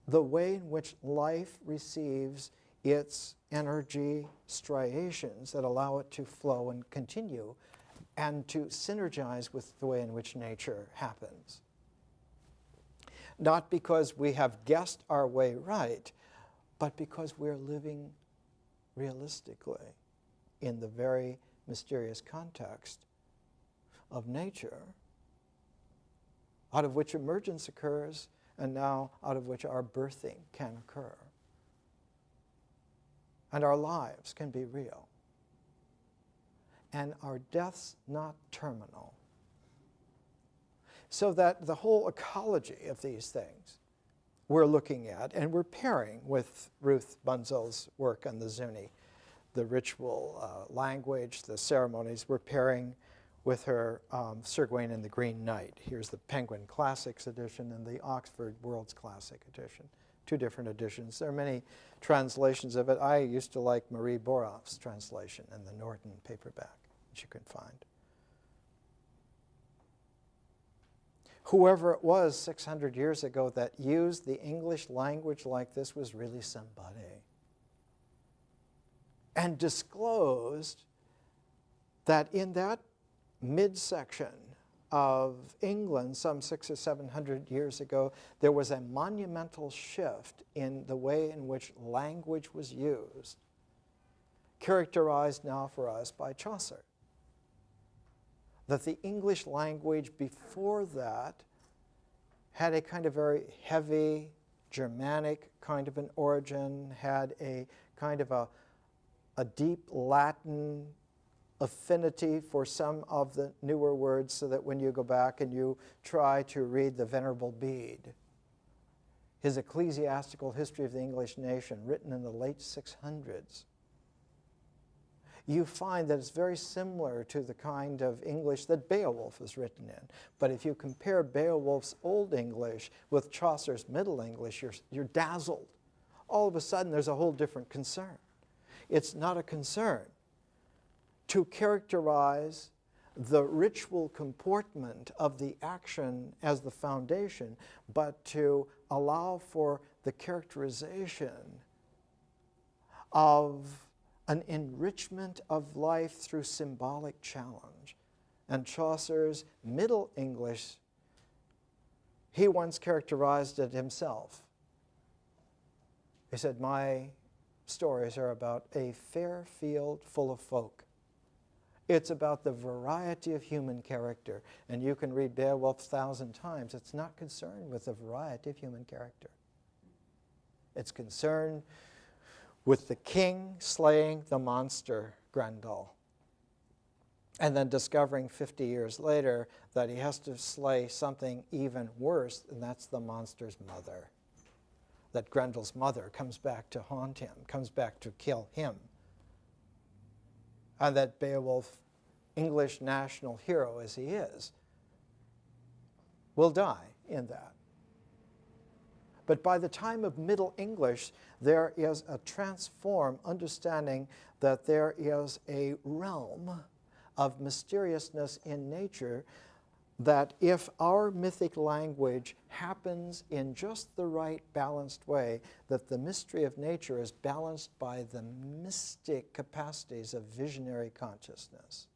the way in which life receives its energy striations that allow it to flow and continue and to synergize with the way in which nature happens. Not because we have guessed our way right, but because we're living realistically in the very mysterious context of nature, out of which emergence occurs, and now out of which our birthing can occur. And our lives can be real. And our deaths not terminal. So that the whole ecology of these things we're looking at, and we're pairing with Ruth Bunzel's work on the Zuni, the ritual language, the ceremonies, we're pairing with her Sir Gawain and the Green Knight. Here's the Penguin Classics edition and the Oxford World's Classic edition. Two different editions. There are many translations of it. I used to like Marie Boroff's translation in the Norton paperback, which you can find. Whoever it was 600 years ago that used the English language like this was really somebody. And disclosed that in that midsection of England some 600 or 700 years ago, there was a monumental shift in the way in which language was used, characterized now for us by Chaucer. That the English language before that had a kind of very heavy Germanic kind of an origin, had a kind of a deep Latin affinity for some of the newer words, so that when you go back and you try to read the Venerable Bede, his ecclesiastical history of the English nation, written in the late 600s, you find that it's very similar to the kind of English that Beowulf is written in. But if you compare Beowulf's Old English with Chaucer's Middle English, you're dazzled. All of a sudden, there's a whole different concern. It's not a concern to characterize the ritual comportment of the action as the foundation, but to allow for the characterization of an enrichment of life through symbolic challenge. And Chaucer's Middle English, he once characterized it himself. He said, "My stories are about a fair field full of folk. It's about the variety of human character." And you can read Beowulf 1,000 times. It's not concerned with the variety of human character. It's concerned with the king slaying the monster Grendel, and then discovering 50 years later that he has to slay something even worse, and that's the monster's mother. That Grendel's mother comes back to haunt him, comes back to kill him. And that Beowulf, English national hero as he is, will die in that. But by the time of Middle English, there is a transformed understanding that there is a realm of mysteriousness in nature, that if our mythic language happens in just the right balanced way, that the mystery of nature is balanced by the mystic capacities of visionary consciousness.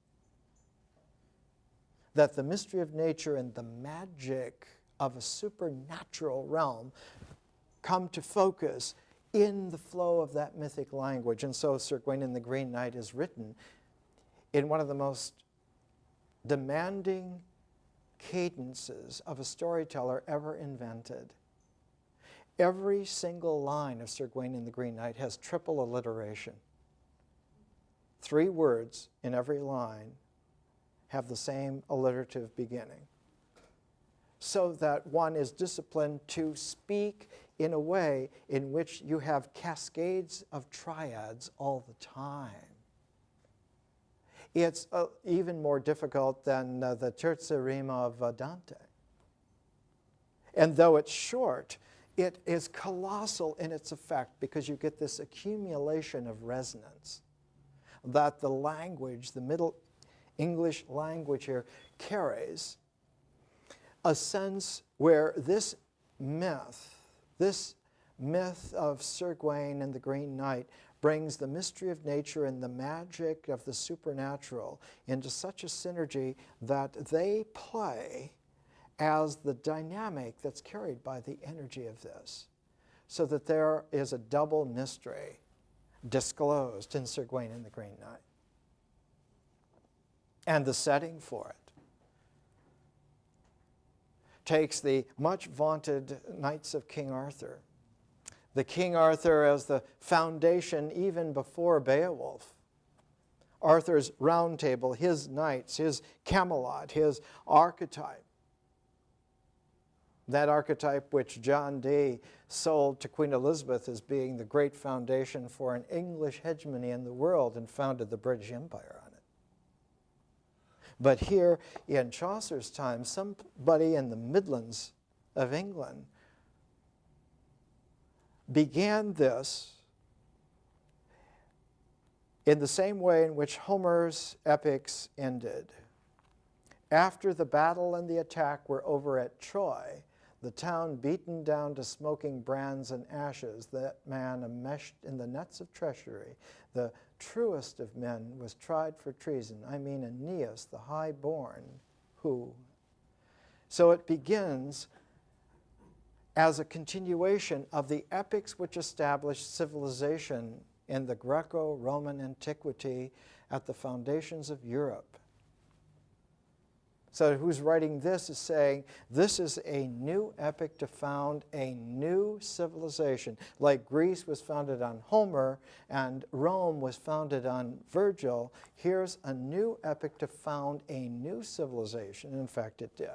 That the mystery of nature and the magic of a supernatural realm come to focus in the flow of that mythic language. And so Sir Gawain and the Green Knight is written in one of the most demanding cadences of a storyteller ever invented. Every single line of Sir Gawain and the Green Knight has triple alliteration. 3 words in every line have the same alliterative beginning, so that one is disciplined to speak in a way in which you have cascades of triads all the time. It's even more difficult than the terza rima of Dante. And though it's short, it is colossal in its effect, because you get this accumulation of resonance that the language, the Middle English language here, carries a sense where this myth of Sir Gawain and the Green Knight brings the mystery of nature and the magic of the supernatural into such a synergy that they play as the dynamic that's carried by the energy of this, so that there is a double mystery disclosed in Sir Gawain and the Green Knight. And the setting for it takes the much vaunted Knights of King Arthur. The King Arthur as the foundation even before Beowulf. Arthur's round table, his knights, his Camelot, his archetype. That archetype which John Dee sold to Queen Elizabeth as being the great foundation for an English hegemony in the world, and founded the British Empire on it. But here in Chaucer's time, somebody in the Midlands of England began this in the same way in which Homer's epics ended. After the battle and the attack were over at Troy, the town beaten down to smoking brands and ashes, that man enmeshed in the nets of treachery, the truest of men, was tried for treason. I mean Aeneas, the high-born, who. So it begins as a continuation of the epics which established civilization in the Greco-Roman antiquity at the foundations of Europe. So who's writing this is saying, this is a new epic to found a new civilization. Like Greece was founded on Homer and Rome was founded on Virgil, here's a new epic to found a new civilization. In fact, it did.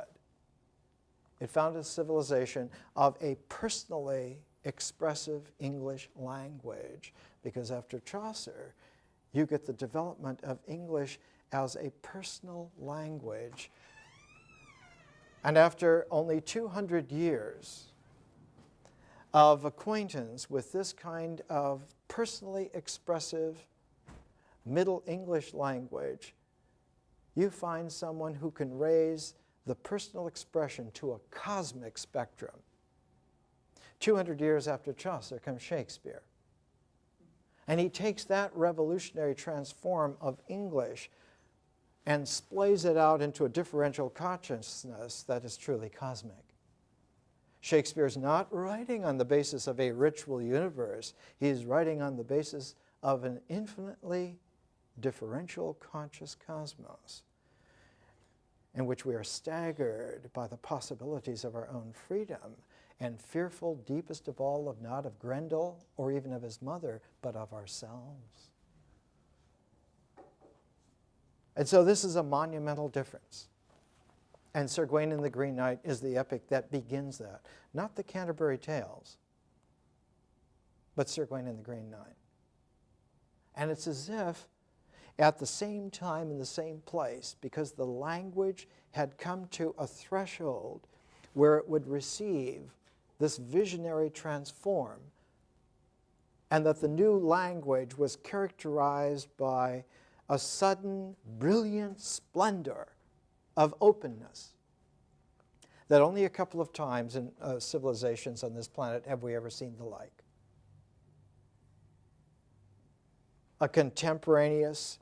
It founded a civilization of a personally expressive English language, because after Chaucer, you get the development of English as a personal language. And after only 200 years of acquaintance with this kind of personally expressive Middle English language, you find someone who can raise the personal expression to a cosmic spectrum, 200 years after Chaucer comes Shakespeare. And he takes that revolutionary transform of English and splays it out into a differential consciousness that is truly cosmic. Shakespeare's not writing on the basis of a ritual universe. He is writing on the basis of an infinitely differential conscious cosmos in which we are staggered by the possibilities of our own freedom and fearful, deepest of all, of not of Grendel or even of his mother, but of ourselves. And so this is a monumental difference. And Sir Gawain and the Green Knight is the epic that begins that. Not the Canterbury Tales, but Sir Gawain and the Green Knight. And it's as if at the same time in the same place, because the language had come to a threshold where it would receive this visionary transform, and that the new language was characterized by a sudden, brilliant splendor of openness that only a couple of times in civilizations on this planet have we ever seen the like. A contemporaneous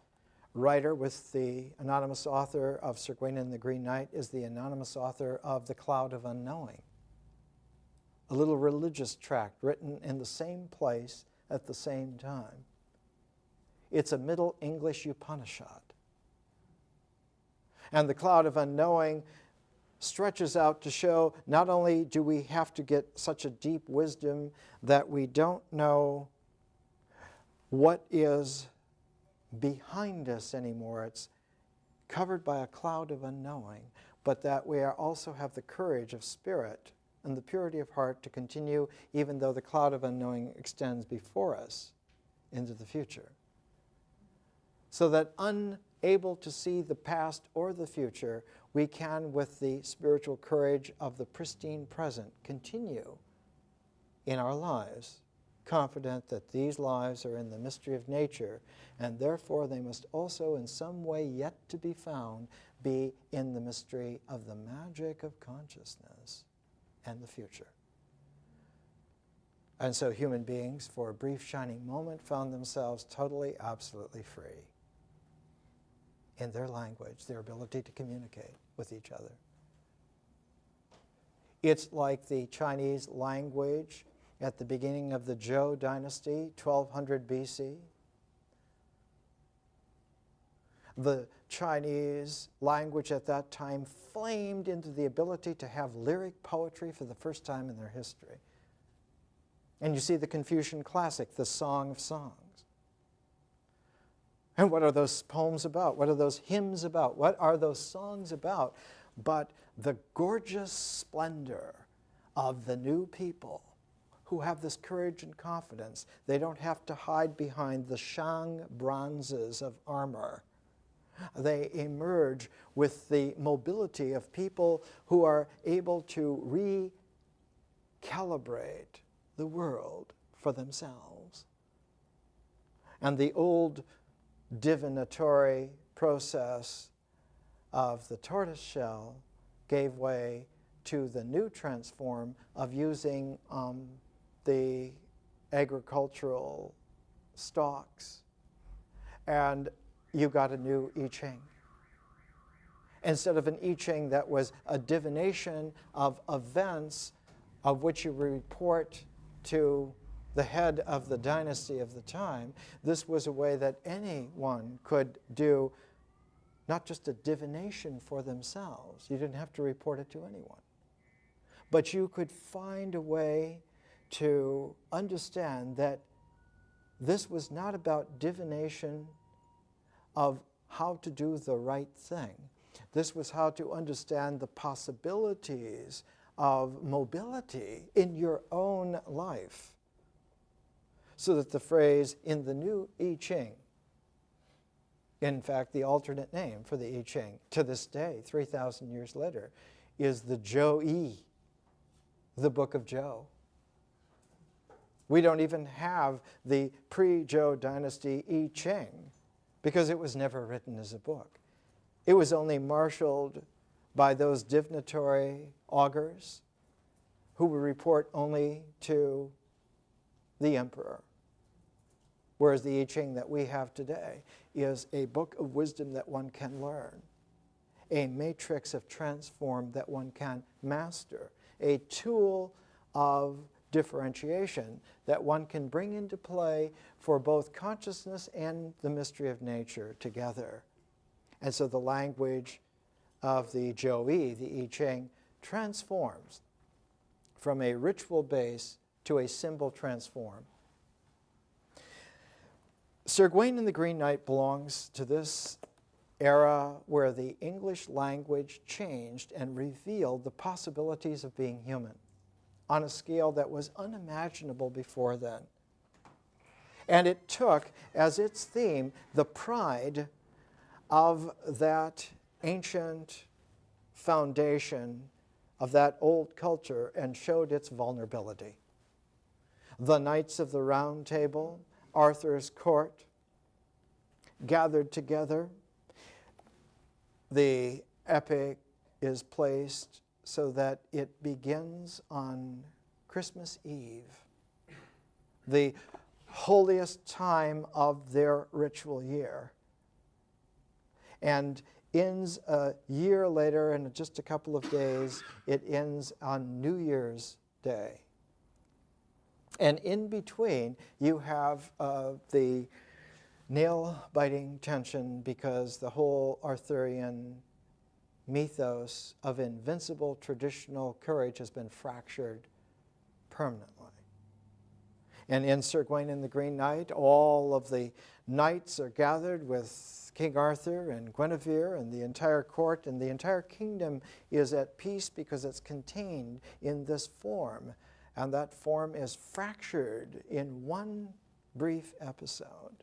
writer with the anonymous author of Sir Gawain and the Green Knight is the anonymous author of The Cloud of Unknowing, a little religious tract written in the same place at the same time. It's a Middle English Upanishad. And The Cloud of Unknowing stretches out to show not only do we have to get such a deep wisdom that we don't know what is behind us anymore, it's covered by a cloud of unknowing, but that we also have the courage of spirit and the purity of heart to continue even though the cloud of unknowing extends before us into the future. So that unable to see the past or the future, we can, with the spiritual courage of the pristine present, continue in our lives, confident that these lives are in the mystery of nature, and therefore they must also in some way yet to be found be in the mystery of the magic of consciousness and the future. And so human beings, for a brief shining moment, found themselves totally, absolutely free in their language, their ability to communicate with each other. It's like the Chinese language at the beginning of the Zhou dynasty, 1200 BC. The Chinese language at that time flamed into the ability to have lyric poetry for the first time in their history. And you see the Confucian classic, the Song of Songs. And what are those poems about? What are those hymns about? What are those songs about? But the gorgeous splendor of the new people who have this courage and confidence. They don't have to hide behind the Shang bronzes of armor. They emerge with the mobility of people who are able to recalibrate the world for themselves. And the old divinatory process of the tortoise shell gave way to the new transform of using the agricultural stocks, and you got a new I Ching. Instead of an I Ching that was a divination of events of which you report to the head of the dynasty of the time, this was a way that anyone could do not just a divination for themselves. You didn't have to report it to anyone. But you could find a way to understand that this was not about divination of how to do the right thing. This was how to understand the possibilities of mobility in your own life. So that the phrase in the new I Ching, in fact the alternate name for the I Ching to this day, 3,000 years later, is the Zhou-yi, the Book of Zhou. We don't even have the pre-Zhou dynasty I Ching because it was never written as a book. It was only marshaled by those divinatory augurs who would report only to the emperor. Whereas the I Ching that we have today is a book of wisdom that one can learn, a matrix of transform that one can master, a tool of differentiation that one can bring into play for both consciousness and the mystery of nature together. And so the language of the Zhou-yi, the I Ching, transforms from a ritual base to a symbol transform. Sir Gawain and the Green Knight belongs to this era where the English language changed and revealed the possibilities of being human on a scale that was unimaginable before then. And it took as its theme the pride of that ancient foundation of that old culture and showed its vulnerability. The Knights of the Round Table, Arthur's court, gathered together. The epic is placed so that it begins on Christmas Eve, the holiest time of their ritual year, and ends a year later, in just a couple of days. It ends on New Year's Day. And in between, you have the nail-biting tension, because the whole Arthurian mythos of invincible traditional courage has been fractured permanently. And in Sir Gawain and the Green Knight, all of the knights are gathered with King Arthur and Guinevere and the entire court, and the entire kingdom is at peace because it's contained in this form. And that form is fractured in one brief episode.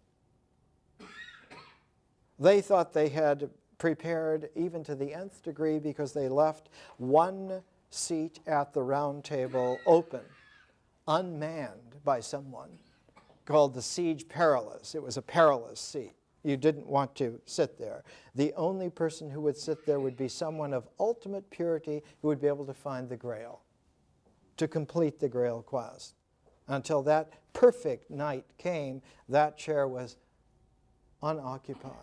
They thought they had prepared even to the nth degree, because they left one seat at the round table open, unmanned by someone, called the Siege Perilous. It was a perilous seat. You didn't want to sit there. The only person who would sit there would be someone of ultimate purity who would be able to find the Grail, to complete the Grail quest. Until that perfect night came, that chair was unoccupied.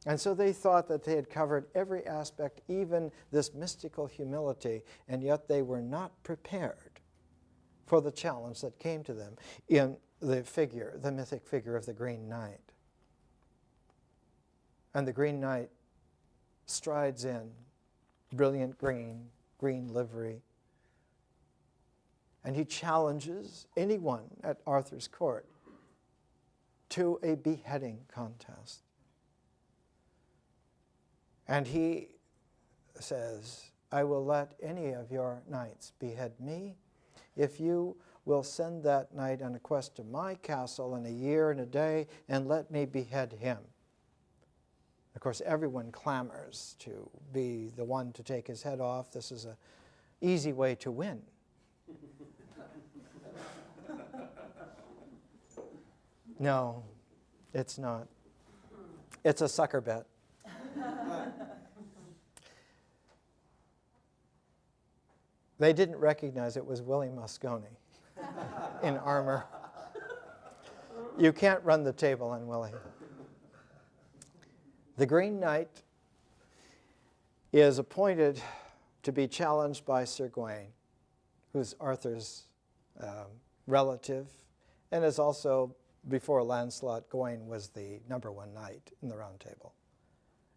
And so they thought that they had covered every aspect, even this mystical humility, and yet they were not prepared for the challenge that came to them in the figure, the mythic figure of the Green Knight. And the Green Knight strides in, brilliant green livery, and he challenges anyone at Arthur's court to a beheading contest. And he says, I will let any of your knights behead me if you will send that knight on a quest to my castle in a year and a day and let me behead him. Of course, everyone clamors to be the one to take his head off. This is an easy way to win. No, it's not. It's a sucker bet. They didn't recognize it was Willie Moscone in armor. You can't run the table on Willie. The Green Knight is appointed to be challenged by Sir Gawain, who's Arthur's relative, and is also, before Lancelot, Gawain was the #1 knight in the Round Table.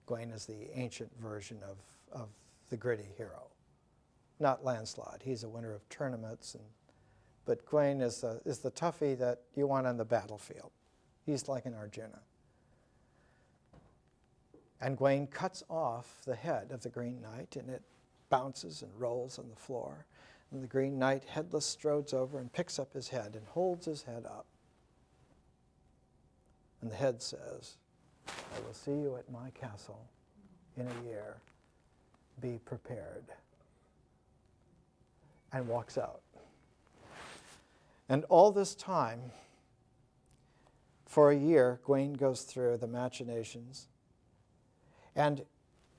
Gawain is the ancient version of the gritty hero. Not Lancelot. He's a winner of tournaments, but Gawain is the toughie that you want on the battlefield. He's like an Arjuna. And Gawain cuts off the head of the Green Knight, and it bounces and rolls on the floor. And the Green Knight, headless, strodes over and picks up his head and holds his head up. And the head says, I will see you at my castle in a year. Be prepared. And walks out. And all this time, for a year, Gawain goes through the machinations. And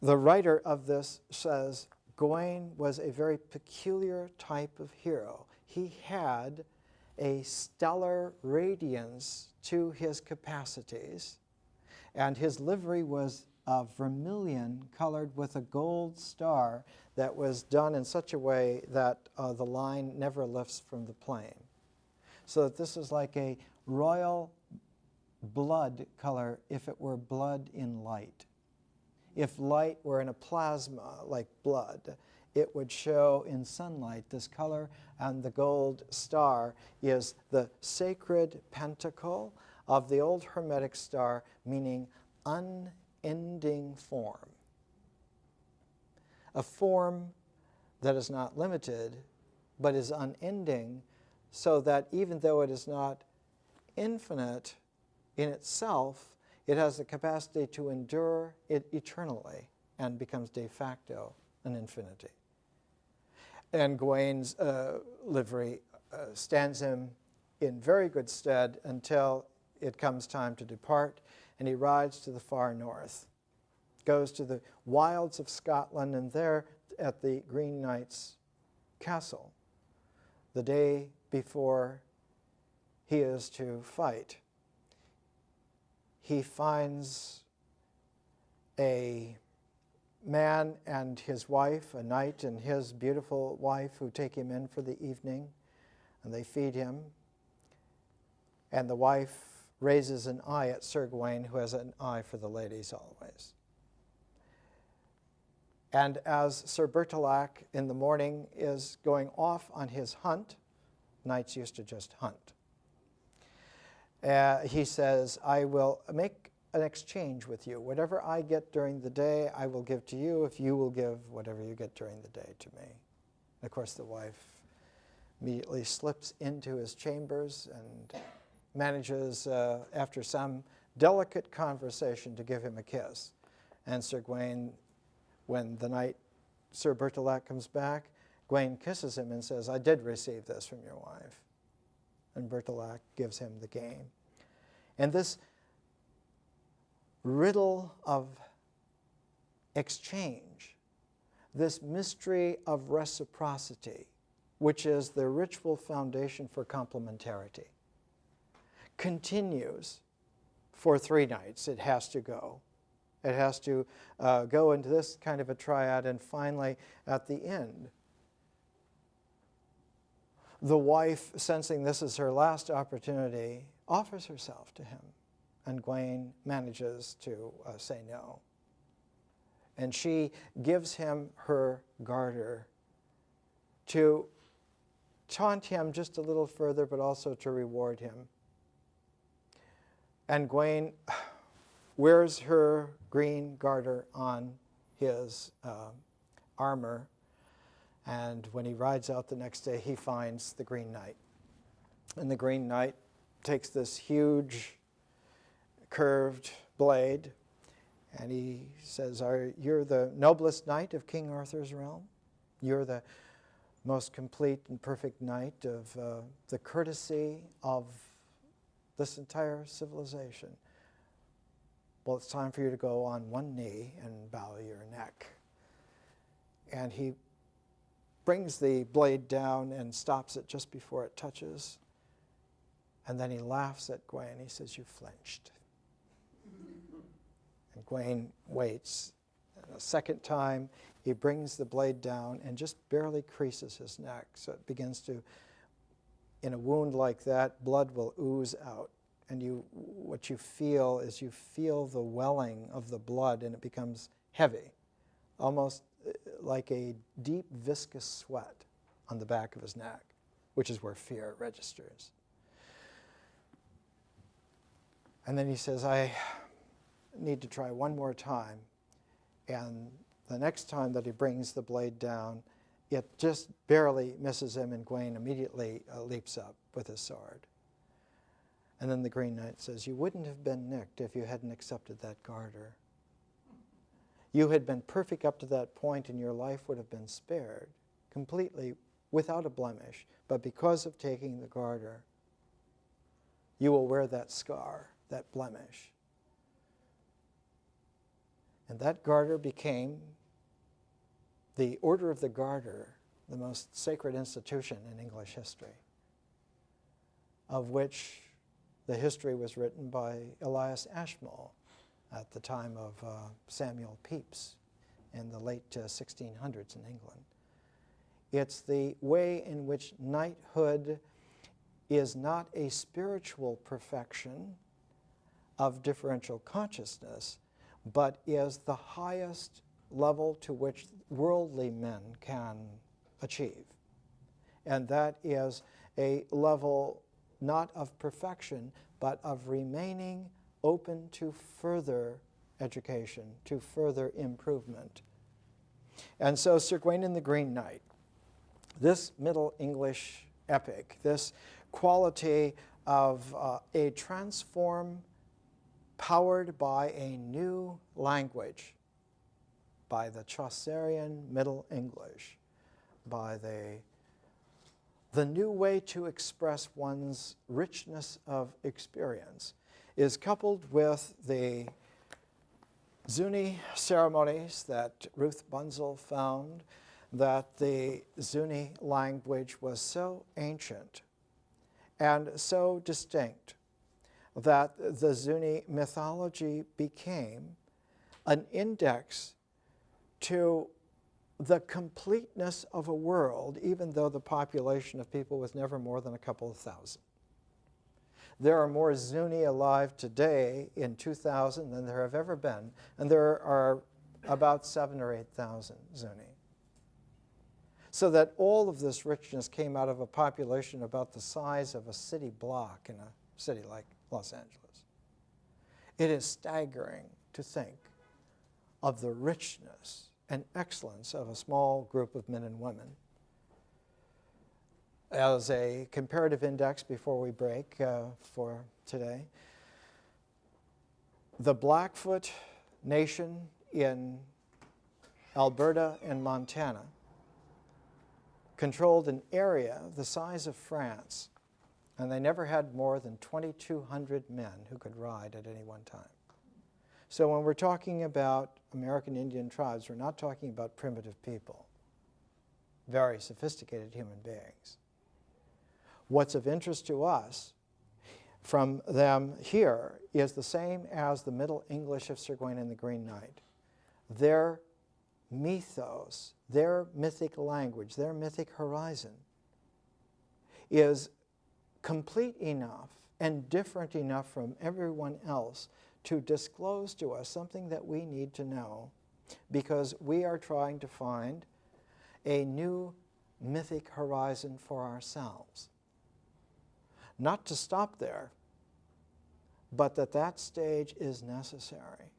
the writer of this says, Gawain was a very peculiar type of hero. He had a stellar radiance to his capacities, and his livery was vermilion colored with a gold star that was done in such a way that the line never lifts from the plain. So that this is like a royal blood color if it were blood in light. If light were in a plasma like blood, it would show in sunlight this color, and the gold star is the sacred pentacle of the old Hermetic star, meaning unending form. A form that is not limited, but is unending, so that even though it is not infinite in itself, it has the capacity to endure it eternally and becomes de facto an infinity. And Gawain's livery stands him in very good stead until it comes time to depart, and he rides to the far north, goes to the wilds of Scotland, and there at the Green Knight's castle, the day before he is to fight, he finds a man and his wife, a knight and his beautiful wife, who take him in for the evening, and they feed him. And the wife raises an eye at Sir Gawain, who has an eye for the ladies always. And as Sir Bertilac in the morning is going off on his hunt, knights used to just hunt, he says, I will make an exchange with you. Whatever I get during the day, I will give to you, if you will give whatever you get during the day to me. And of course, the wife immediately slips into his chambers and manages, after some delicate conversation, to give him a kiss. And Sir Gawain, when the night Sir Bertilac comes back, Gawain kisses him and says, I did receive this from your wife. And Bertilac gives him the game. And this riddle of exchange, this mystery of reciprocity, which is the ritual foundation for complementarity, continues for 3 nights. It has to go. It has to go into this kind of a triad, and finally, at the end, the wife, sensing this is her last opportunity, offers herself to him, and Gawain manages to say no. And she gives him her garter to taunt him just a little further, but also to reward him. And Gawain wears her green garter on his armor, and when he rides out the next day, he finds the Green Knight. And the Green Knight takes this huge curved blade, and he says, you're the noblest knight of King Arthur's realm. You're the most complete and perfect knight of the courtesy of this entire civilization. Well, it's time for you to go on one knee and bow your neck. And he brings the blade down and stops it just before it touches. And then he laughs at Gawain. He says, you flinched. And Gawain waits. And a second time, he brings the blade down and just barely creases his neck. So it begins to, in a wound like that, blood will ooze out. And what you feel is you feel the welling of the blood, and it becomes heavy, almost like a deep viscous sweat on the back of his neck, which is where fear registers. And then he says, I need to try one more time. And the next time that he brings the blade down, it just barely misses him, and Gawain immediately leaps up with his sword. And then the Green Knight says, you wouldn't have been nicked if you hadn't accepted that garter. You had been perfect up to that point, and your life would have been spared completely without a blemish. But because of taking the garter, you will wear that scar, that blemish. And that garter became the Order of the Garter, the most sacred institution in English history, of which the history was written by Elias Ashmole at the time of Samuel Pepys in the late 1600s in England. It's the way in which knighthood is not a spiritual perfection of differential consciousness, but is the highest level to which worldly men can achieve. And that is a level not of perfection, but of remaining open to further education, to further improvement. And so Sir Gawain and the Green Knight, this Middle English epic, this quality of a transform powered by a new language, by the Chaucerian Middle English, by the new way to express one's richness of experience, is coupled with the Zuni ceremonies that Ruth Bunzel found, that the Zuni language was so ancient and so distinct that the Zuni mythology became an index to the completeness of a world, even though the population of people was never more than a couple of thousand. There are more Zuni alive today in 2000 than there have ever been, and there are about 7,000 or 8,000 Zuni. So that all of this richness came out of a population about the size of a city block in a city like Los Angeles. It is staggering to think of the richness and excellence of a small group of men and women. As a comparative index before we break for today, the Blackfoot Nation in Alberta and Montana controlled an area the size of France, and they never had more than 2,200 men who could ride at any one time. So when we're talking about American Indian tribes, we're not talking about primitive people, very sophisticated human beings. What's of interest to us from them here is the same as the Middle English of Sir Gawain and the Green Knight. Their mythos, their mythic language, their mythic horizon is complete enough and different enough from everyone else to disclose to us something that we need to know, because we are trying to find a new mythic horizon for ourselves. Not to stop there, but that stage is necessary.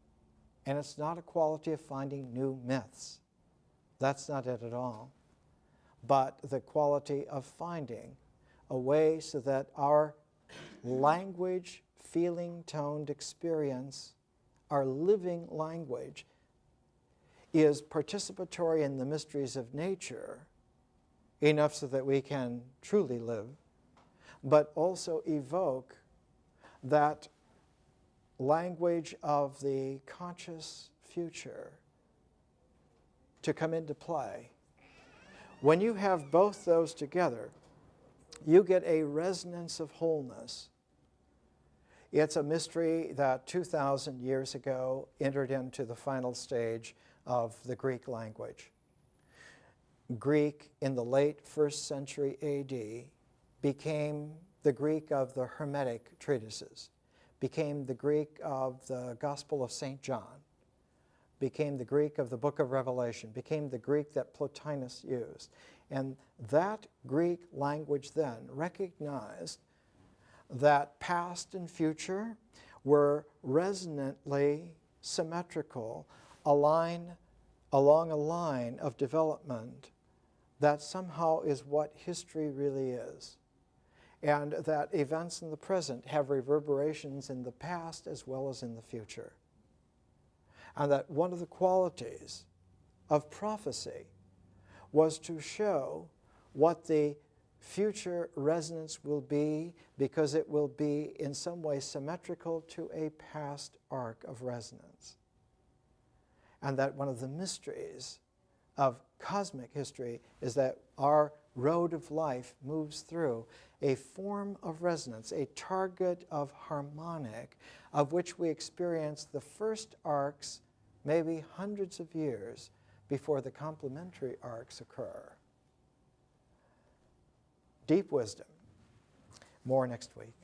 And it's not a quality of finding new myths. That's not it at all. But the quality of finding a way so that our language, feeling-toned experience, our living language, is participatory in the mysteries of nature, enough so that we can truly live, but also evoke that language of the conscious future to come into play. When you have both those together, you get a resonance of wholeness. It's a mystery that 2,000 years ago entered into the final stage of the Greek language. Greek in the late 1st century AD became the Greek of the Hermetic treatises, became the Greek of the Gospel of St. John, became the Greek of the Book of Revelation, became the Greek that Plotinus used. And that Greek language then recognized that past and future were resonantly symmetrical, along a line of development that somehow is what history really is, and that events in the present have reverberations in the past as well as in the future. And that one of the qualities of prophecy was to show what the future resonance will be, because it will be in some way symmetrical to a past arc of resonance. And that one of the mysteries of cosmic history is that our road of life moves through a form of resonance, a target of harmonic, of which we experience the first arcs maybe hundreds of years before the complementary arcs occur. Deep wisdom. More next week.